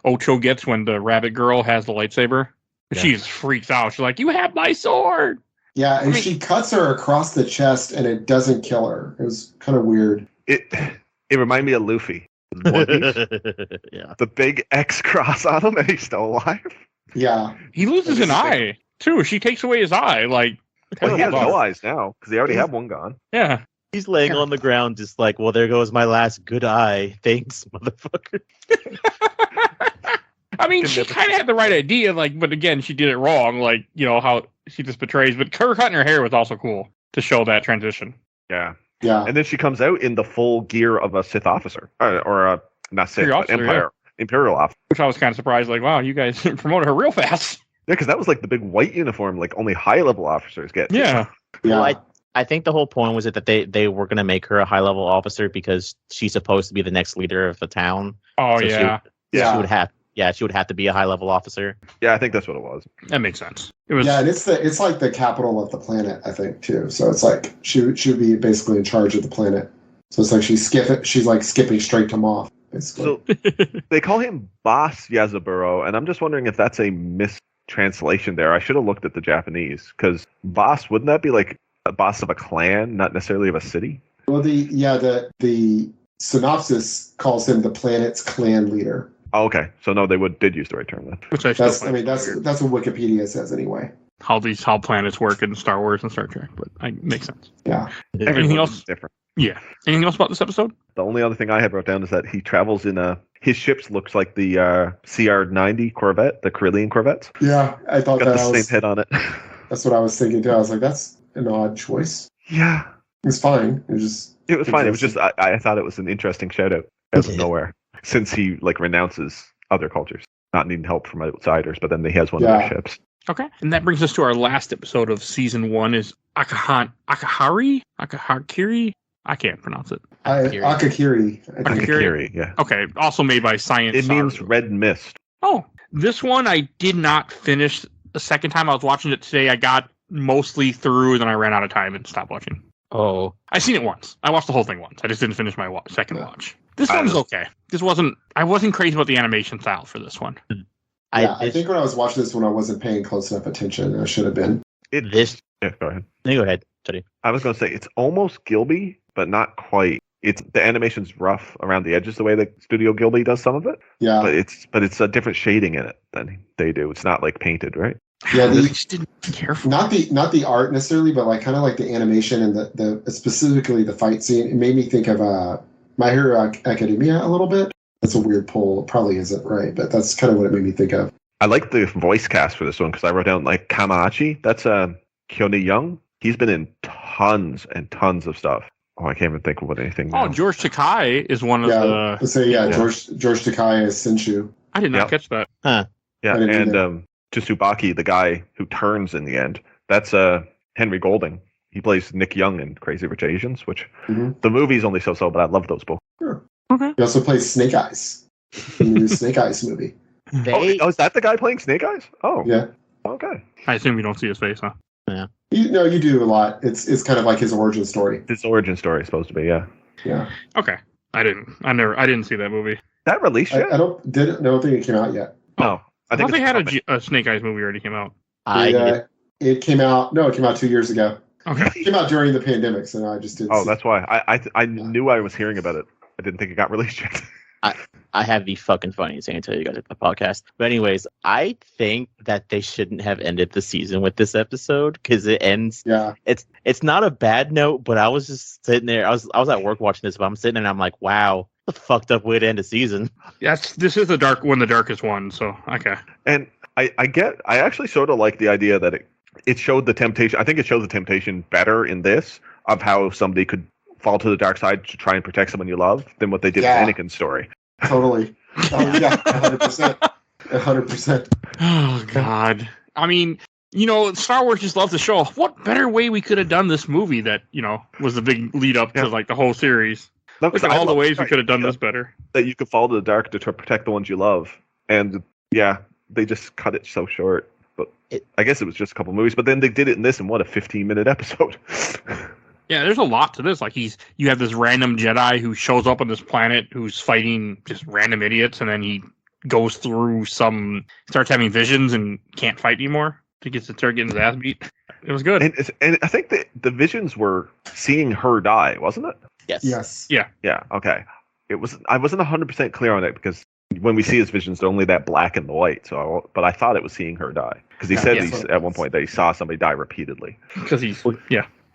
Ocho gets when the rabbit girl has the lightsaber. Yeah. She just freaks out. She's like, "You have my sword!" Yeah, and she cuts her across the chest, and it doesn't kill her. It was kind of weird. It reminded me of Luffy. One Piece. Yeah. The big X cross on him, and he's still alive. Yeah. He loses an eye too. She takes away his eye. Like, Well, he has terrible no bummer. eyes now because they already have one gone. Yeah. He's laying on the ground, just like, well, there goes my last good eye. Thanks, motherfucker. I mean, she kind of had the right idea, like, but again, she did it wrong. Like, how she just betrays. But her cutting her hair was also cool to show that transition. Yeah. Yeah. And then she comes out in the full gear of a Sith officer, or a not Sith, but Imperial officer. Which I was kind of surprised. Like, wow, you guys promoted her real fast. Yeah, because that was like the big white uniform, like only high level officers get. Yeah. Yeah. Well, I think the whole point was that they were going to make her a high level officer because she's supposed to be the next leader of the town. Oh, So yeah. She would have to be a high level officer. Yeah, I think that's what it was. That makes sense. It was. Yeah, and it's like the capital of the planet, I think, too. So it's like she would be basically in charge of the planet. So it's like she's skipping straight to Moff, basically. So they call him Boss Yazaburo, and I'm just wondering if that's a mistranslation there. I should have looked at the Japanese, because Boss, wouldn't that be like a boss of a clan, not necessarily of a city? Well, the synopsis calls him the planet's clan leader. Oh, okay. So no, they did use the right term then. Which I still That's find weird. that's what Wikipedia says anyway. How planets work in Star Wars and Star Trek, but it makes sense. Yeah. Anything else? Different. Yeah. Anything else about this episode? The only other thing I had wrote down is that he travels in his ships looks like the CR-90 Corvette, the Carillion Corvettes. Yeah, I thought Got that the same head on it. that's what I was thinking too. I was like, that's an odd choice. Yeah. It's fine. It was fine. It was just I thought it was an interesting shout out out of nowhere, since he like renounces other cultures, not needing help from outsiders, but then he has one of their ships. Okay. And that brings us to our last episode of season 1 is Akahari? I can't pronounce it. Akakiri. Akakiri, yeah. Okay. Also made by Science. It means red mist. Oh, this one I did not finish the second time I was watching it today. I got mostly through, then I ran out of time and stopped watching. Oh, I've seen it once. I watched the whole thing once. I just didn't finish my second watch. This I one was was- okay. I wasn't crazy about the animation style for this one. I think when I was watching this one, I wasn't paying close enough attention. I should have been. Yeah, go ahead. No, go ahead, Jody. I was going to say it's almost Gilby, but not quite. It's the animation's rough around the edges the way that Studio Gilby does some of it, Yeah, but it's a different shading in it than they do. It's not like painted, right? yeah. I The, just didn't care for not the art necessarily, but like kind of like the animation and the specifically the fight scene. It made me think of My Hero Academia a little bit. That's a weird pull. It probably isn't right, but that's kind of what it made me think of. I like the voice cast for this one because I wrote down like Kamachi. That's Keone Young. He's been in tons and tons of stuff. Oh, I can't even think of what anything. Oh, now. George Takei is one of the. Let's say George Takei is Senshu. I did not Yep. catch that. Yeah, I didn't do and Tsubaki, the guy who turns in the end, that's Henry Golding. He plays Nick Young in Crazy Rich Asians, which Mhm. the movie's only so-so, but I love those both. Okay. He also plays Snake Eyes in the new Snake Eyes movie. Oh, is that the guy playing Snake Eyes? Oh, Yeah, okay. I assume you don't see his face, huh? you do a lot. It's kind of like his origin story. His origin story is supposed to be, yeah. Yeah, Okay. I didn't see that movie. That released yet? I don't think it came out yet. No, I thought it's they had coming. a Snake Eyes movie already came out. It came out. No, it came out 2 years ago. Okay. It came out during the pandemic, so I just didn't. Oh, see that's why. I knew I was hearing about it. I didn't think it got released yet. I have the fucking funniest thing to tell you guys at the podcast. But anyways, I think that they shouldn't have ended the season with this episode because it ends. Yeah, It's not a bad note, but I was just sitting there. I was at work watching this, but I'm sitting there and I'm like, wow, what a fucked up way to end a season. This is the darkest one, so okay. And I actually sort of like the idea that it showed the temptation. I think it showed the temptation better in this of how somebody could fall to the dark side to try and protect someone you love than what they did Yeah. with Anakin's story. totally. Oh, yeah, 100%. 100%. Oh God. I mean, Star Wars just loves to show off. What better way we could have done this movie that, was the big lead up to like the whole series. No, Look 'cause at I all the love ways we could have done idea this better. that you could fall to the dark to protect the ones you love. And yeah, they just cut it so short. But I guess it was just a couple movies. But then they did it in this in what, a 15-minute episode? Yeah, there's a lot to this. Like you have this random Jedi who shows up on this planet who's fighting just random idiots, and then he goes through starts having visions and can't fight anymore. He gets to start getting his ass beat. It was good. And I think that the visions were seeing her die, wasn't it? Yes. Yes. Yeah, okay. I wasn't 100% clear on it because when we see his visions, they're only that black and the white. But I thought it was seeing her die because he said at one point that he saw somebody die repeatedly. Because he's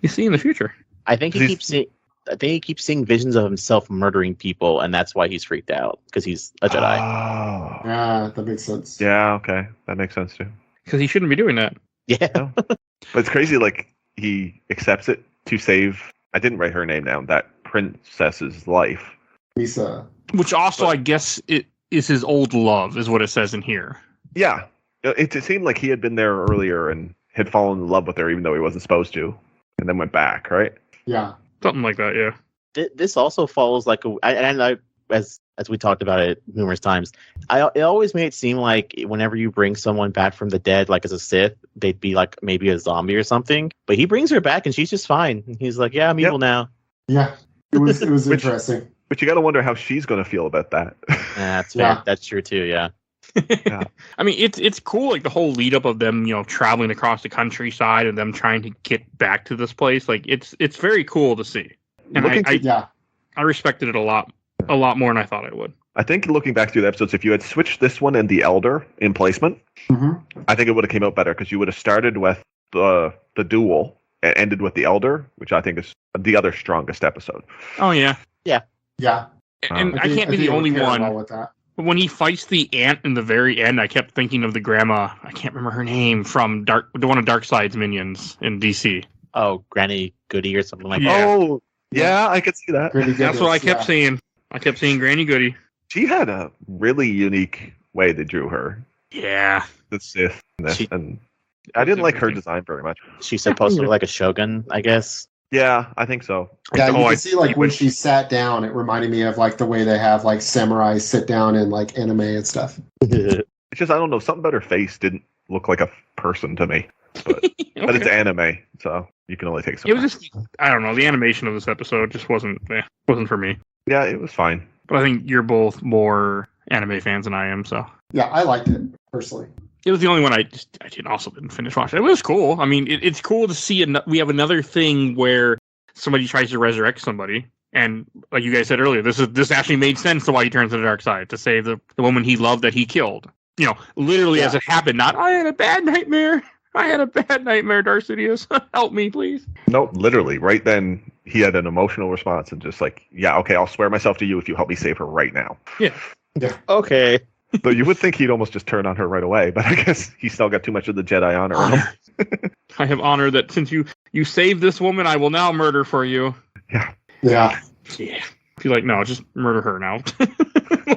seeing the future. I think he keeps seeing visions of himself murdering people, and that's why he's freaked out because he's a Jedi. Oh, Yeah, that makes sense. yeah, okay, that makes sense too. Because he shouldn't be doing that. Yeah. But it's crazy, like he accepts it to save. I didn't write her name down. That princess's life. Misa. Which also, I guess, it is his old love, is what it says in here. Yeah, it seemed like he had been there earlier and had fallen in love with her, even though he wasn't supposed to, and then went back. Right? Yeah. Something like that, yeah. This also follows like as we talked about it numerous times. It always made it seem like whenever you bring someone back from the dead, like as a Sith, they'd be like maybe a zombie or something. But he brings her back and she's just fine. He's like, yeah, I'm evil now. Yeah. It was interesting. But you got to wonder how she's going to feel about that. That's Yeah. fair. That's true too. Yeah. I mean, it's cool, like the whole lead up of them, traveling across the countryside and them trying to get back to this place. Like it's very cool to see, and I respected it a lot more than I thought I would. I think looking back through the episodes, if you had switched this one and the Elder in placement, I think it would have came out better because you would have started with the duel and ended with the Elder, which I think is the other strongest episode. Oh yeah, Yeah. and I can't be the only one. With that. But when he fights the ant in the very end, I kept thinking of the grandma. I can't remember her name from one of Darkseid's minions in DC. Oh, Granny Goody or something like Yeah. that. Oh, yeah, I could see that. Pretty good. That's what I kept seeing. I kept seeing Granny Goody. She had a really unique way they drew her, Yeah. the Sith, She- and I didn't like her design very much. She's supposed to look like a shogun, I guess. Yeah, I think so. Yeah, you I can see like when she sat down, it reminded me of like the way they have like samurais sit down in like anime and stuff. It's just I don't know, something about her face didn't look like a person to me. but Okay. it's anime, so you can only take some. It was just, I don't know, the animation of this episode just wasn't for me. Yeah, it was fine. But I think you're both more anime fans than I am, so. Yeah, I liked it personally. It was the only one I didn't finish watching. It was cool. I mean, it's cool to see. We have another thing where somebody tries to resurrect somebody, and like you guys said earlier, this actually made sense to why he turns to the dark side to save the woman he loved that he killed. You know, literally as it happened. Not I had a bad nightmare. I had a bad nightmare, Darth Sidious. Help me, please. Nope, literally, right then he had an emotional response and just like, yeah, okay, I'll swear myself to you if you help me save her right now. Yeah. Okay. So you would think he'd almost just turn on her right away, but I guess he still got too much of the Jedi honor in him. I have honor that since you saved this woman, I will now murder for you. Yeah. Yeah. He's like, no, just murder her now.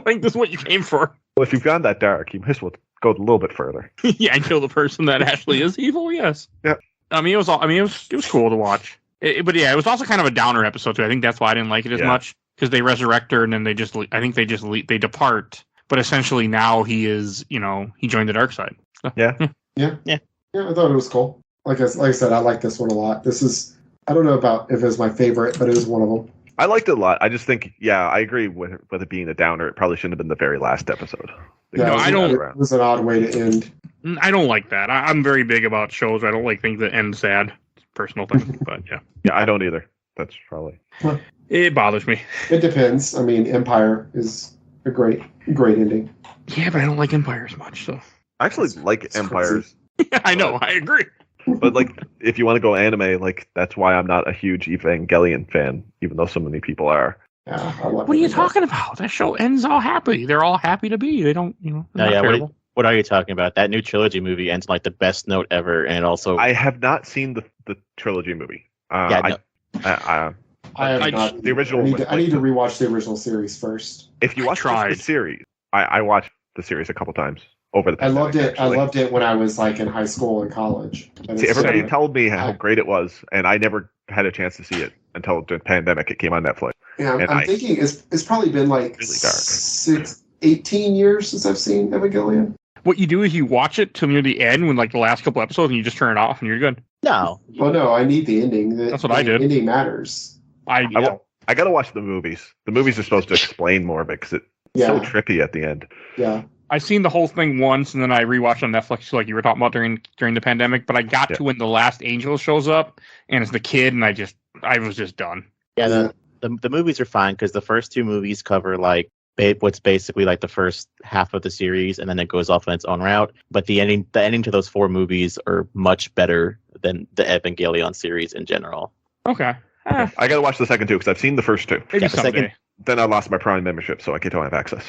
Like, this is what you came for. Well, if you've gone that dark, you might as well go a little bit further. Yeah, and kill the person that actually is evil. Yes. Yeah. I mean, it was cool to watch. But yeah, it was also kind of a downer episode too. I think that's why I didn't like it as much, because they resurrect her and then they depart. But essentially now he is, he joined the dark side. So, Yeah, I thought it was cool. Like I said, I like this one a lot. This is, I don't know about if it's my favorite, but it is one of them. I liked it a lot. I just think, I agree with it being a downer. It probably shouldn't have been the very last episode. Yeah, it was an odd way to end. I don't like that. I'm very big about shows where I don't like things that end sad. It's a personal thing, but yeah. Yeah, I don't either. That's probably... It bothers me. It depends. I mean, Empire is a great ending. Yeah, but I don't like Empire as much, so... I actually like Empires. I know, I agree. But, like, if you want to go anime, like, that's why I'm not a huge Evangelion fan, even though so many people are. Yeah, I love What are you talking about? That show ends all happy. They're all happy to be. They don't, What are you talking about? That new trilogy movie ends on, like, the best note ever, and it also... I have not seen the trilogy movie. I have not. The original. I need to rewatch the original series first. If you watch the series, I watched the series a couple times over the pandemic. I loved it. Actually. I loved it when I was like in high school and college. See, everybody told me how great it was, and I never had a chance to see it until the pandemic. It came on Netflix. Yeah, I'm thinking it's probably been like really 18 years since I've seen Evangelion. What you do is you watch it till near the end, when like the last couple episodes, and you just turn it off, and you're good. No. Well, no, I need the ending. That's what I did. The ending matters. I got to watch the movies. The movies are supposed to explain more of it because it's so trippy at the end. Yeah. I've seen the whole thing once, and then I rewatched on Netflix, like you were talking about during the pandemic. But I got to when the last angel shows up, and it's the kid, and I was just done. Yeah, the movies are fine because the first two movies cover like what's basically like the first half of the series, and then it goes off on its own route. But the ending to those four movies are much better than the Evangelion series in general. Okay. I got to watch the second two because I've seen the first two. Maybe someday. Then I lost my Prime membership, so I don't have access.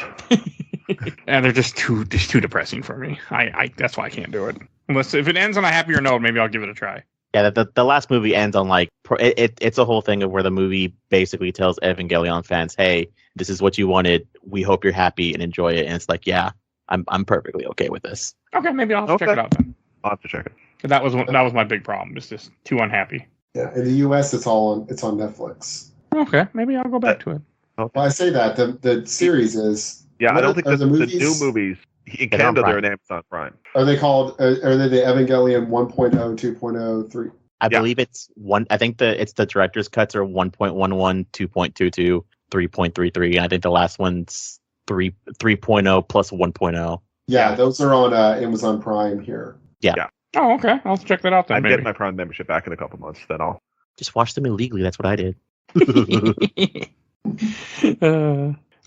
And they're just too depressing for me. I that's why I can't do it. Unless if it ends on a happier note, maybe I'll give it a try. Yeah, the last movie ends on like it's a whole thing of where the movie basically tells Evangelion fans, "Hey, this is what you wanted. We hope you're happy and enjoy it." And it's like, yeah, I'm perfectly okay with this. Okay, maybe I'll have to check it out then. I'll have to check it. That was my big problem. It's just too unhappy. Yeah, in the U.S. it's on Netflix. Okay, maybe I'll go back to it. Okay. Well, I say that the series is. Yeah, I don't think the new movies in Canada they're on Amazon Prime. Are they called? Are they the Evangelion 1.0, 2.0, 3? I believe it's one. I think it's the director's cuts are 1.11, 2.22, 3.33, and I think the last one's 3.0 plus 1.0. Yeah, those are on Amazon Prime here. Yeah. Oh, okay. I'll check that out then. I'm getting my Prime membership back in a couple months. Then I'll just watch them illegally. That's what I did.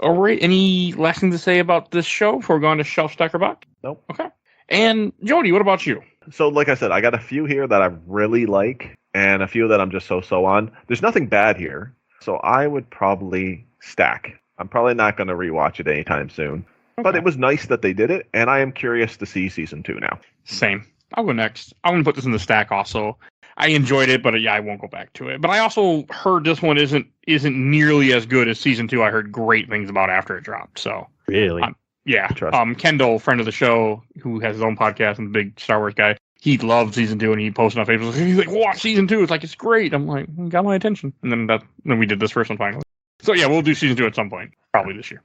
All right. Any last thing to say about this show before we go on to Shelf Stacker Buck? Nope. Okay. And Jody, what about you? So, like I said, I got a few here that I really like, and a few that I'm just so on. There's nothing bad here, so I would probably stack. I'm probably not going to rewatch it anytime soon. Okay. But it was nice that they did it, and I am curious to see season 2 now. Same. I'll go next. I'm going to put this in the stack also. I enjoyed it, but I won't go back to it. But I also heard this one isn't nearly as good as season 2. I heard great things about after it dropped. So really, yeah. Kendall, friend of the show, who has his own podcast and a big Star Wars guy, he loved season 2, and he posted on Facebook. He's like, "Watch season 2. It's like it's great." I'm like, got my attention. And then we did this first one finally. So yeah, we'll do season 2 at some point, probably this year.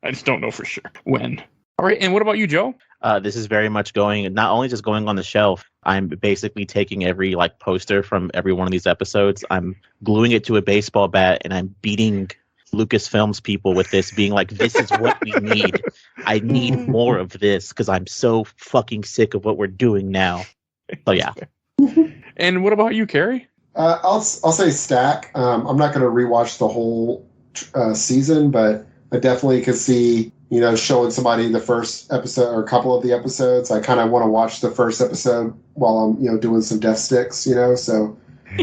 I just don't know for sure when. All right, and what about you, Joe? This is very much not only just going on the shelf. I'm basically taking every like poster from every one of these episodes. I'm gluing it to a baseball bat, and I'm beating Lucasfilms people with this, being like, "This is what we need. I need more of this because I'm so fucking sick of what we're doing now." So yeah. And what about you, Kerry? I'll say stack. I'm not going to rewatch the whole season, but I definitely could see, showing somebody the first episode or a couple of the episodes. I kind of want to watch the first episode while I'm, doing some death sticks, so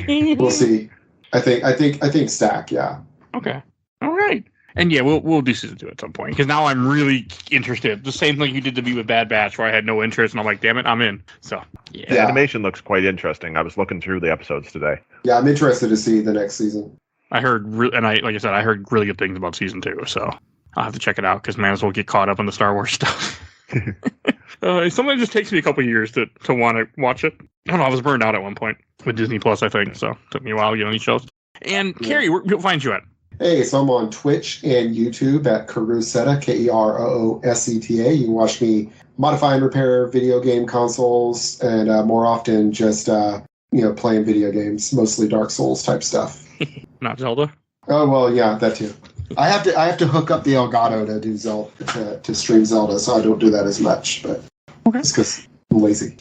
we'll see. I think stack. Yeah. Okay. All right. And yeah, we'll do season 2 at some point, because now I'm really interested. The same thing you did to me with Bad Batch, where I had no interest, and I'm like, damn it, I'm in. So yeah. The animation looks quite interesting. I was looking through the episodes today. Yeah, I'm interested to see the next season. I heard, like I said, I heard really good things about season 2, so I'll have to check it out, because man, as well get caught up on the Star Wars stuff. Something just takes me a couple years to want to watch it. I don't know, I was burned out at one point with Disney Plus, I think, so it took me a while to get on these shows. And Kerry, where will find you at? Hey, so I'm on Twitch and YouTube at Kerooseta, Kerooseta. You can watch me modify and repair video game consoles, and more often just playing video games, mostly Dark Souls type stuff. Not Zelda? Oh well, yeah, that too. I have to hook up the Elgato to do Zelda to stream Zelda, so I don't do that as much. But it's because I'm lazy.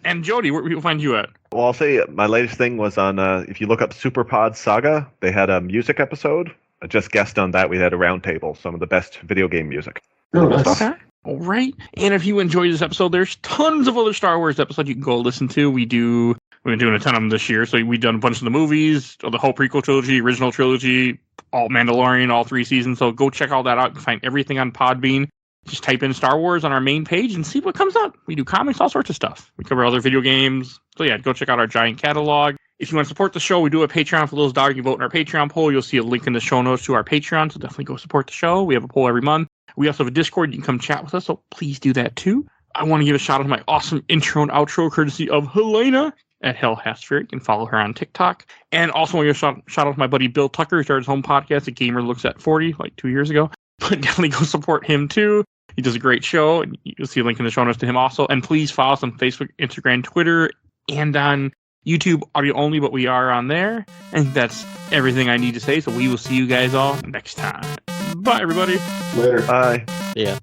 And Jody, where will find you at? Well, I'll say my latest thing was on, if you look up Superpod Saga, they had a music episode. I just guessed on that. We had a roundtable, some of the best video game music. Oh, nice. Okay. All right. And if you enjoyed this episode, there's tons of other Star Wars episodes you can go listen to. We've been doing a ton of them this year. So we've done a bunch of the movies, the whole prequel trilogy, original trilogy, all Mandalorian, all 3 seasons. So go check all that out. You can find everything on Podbean. Just type in Star Wars on our main page and see what comes up. We do comics, all sorts of stuff. We cover other video games. So yeah, go check out our giant catalog. If you want to support the show, we do a Patreon for those dollars you vote in our Patreon poll. You'll see a link in the show notes to our Patreon, so definitely go support the show. We have a poll every month. We also have a Discord. You can come chat with us, so please do that too. I want to give a shout out to my awesome intro and outro, courtesy of Helena at Hell Hasphere. You can follow her on TikTok. And also want to give a shout out to my buddy Bill Tucker, who started his home podcast, A Gamer Looks at 40, like 2 years ago. But definitely go support him too. He does a great show, and you'll see a link in the show notes to him also. And please follow us on Facebook, Instagram, Twitter, and on YouTube, audio only, but we are on there. And that's everything I need to say, so we will see you guys all next time. Bye, everybody. Later. Bye. Yeah.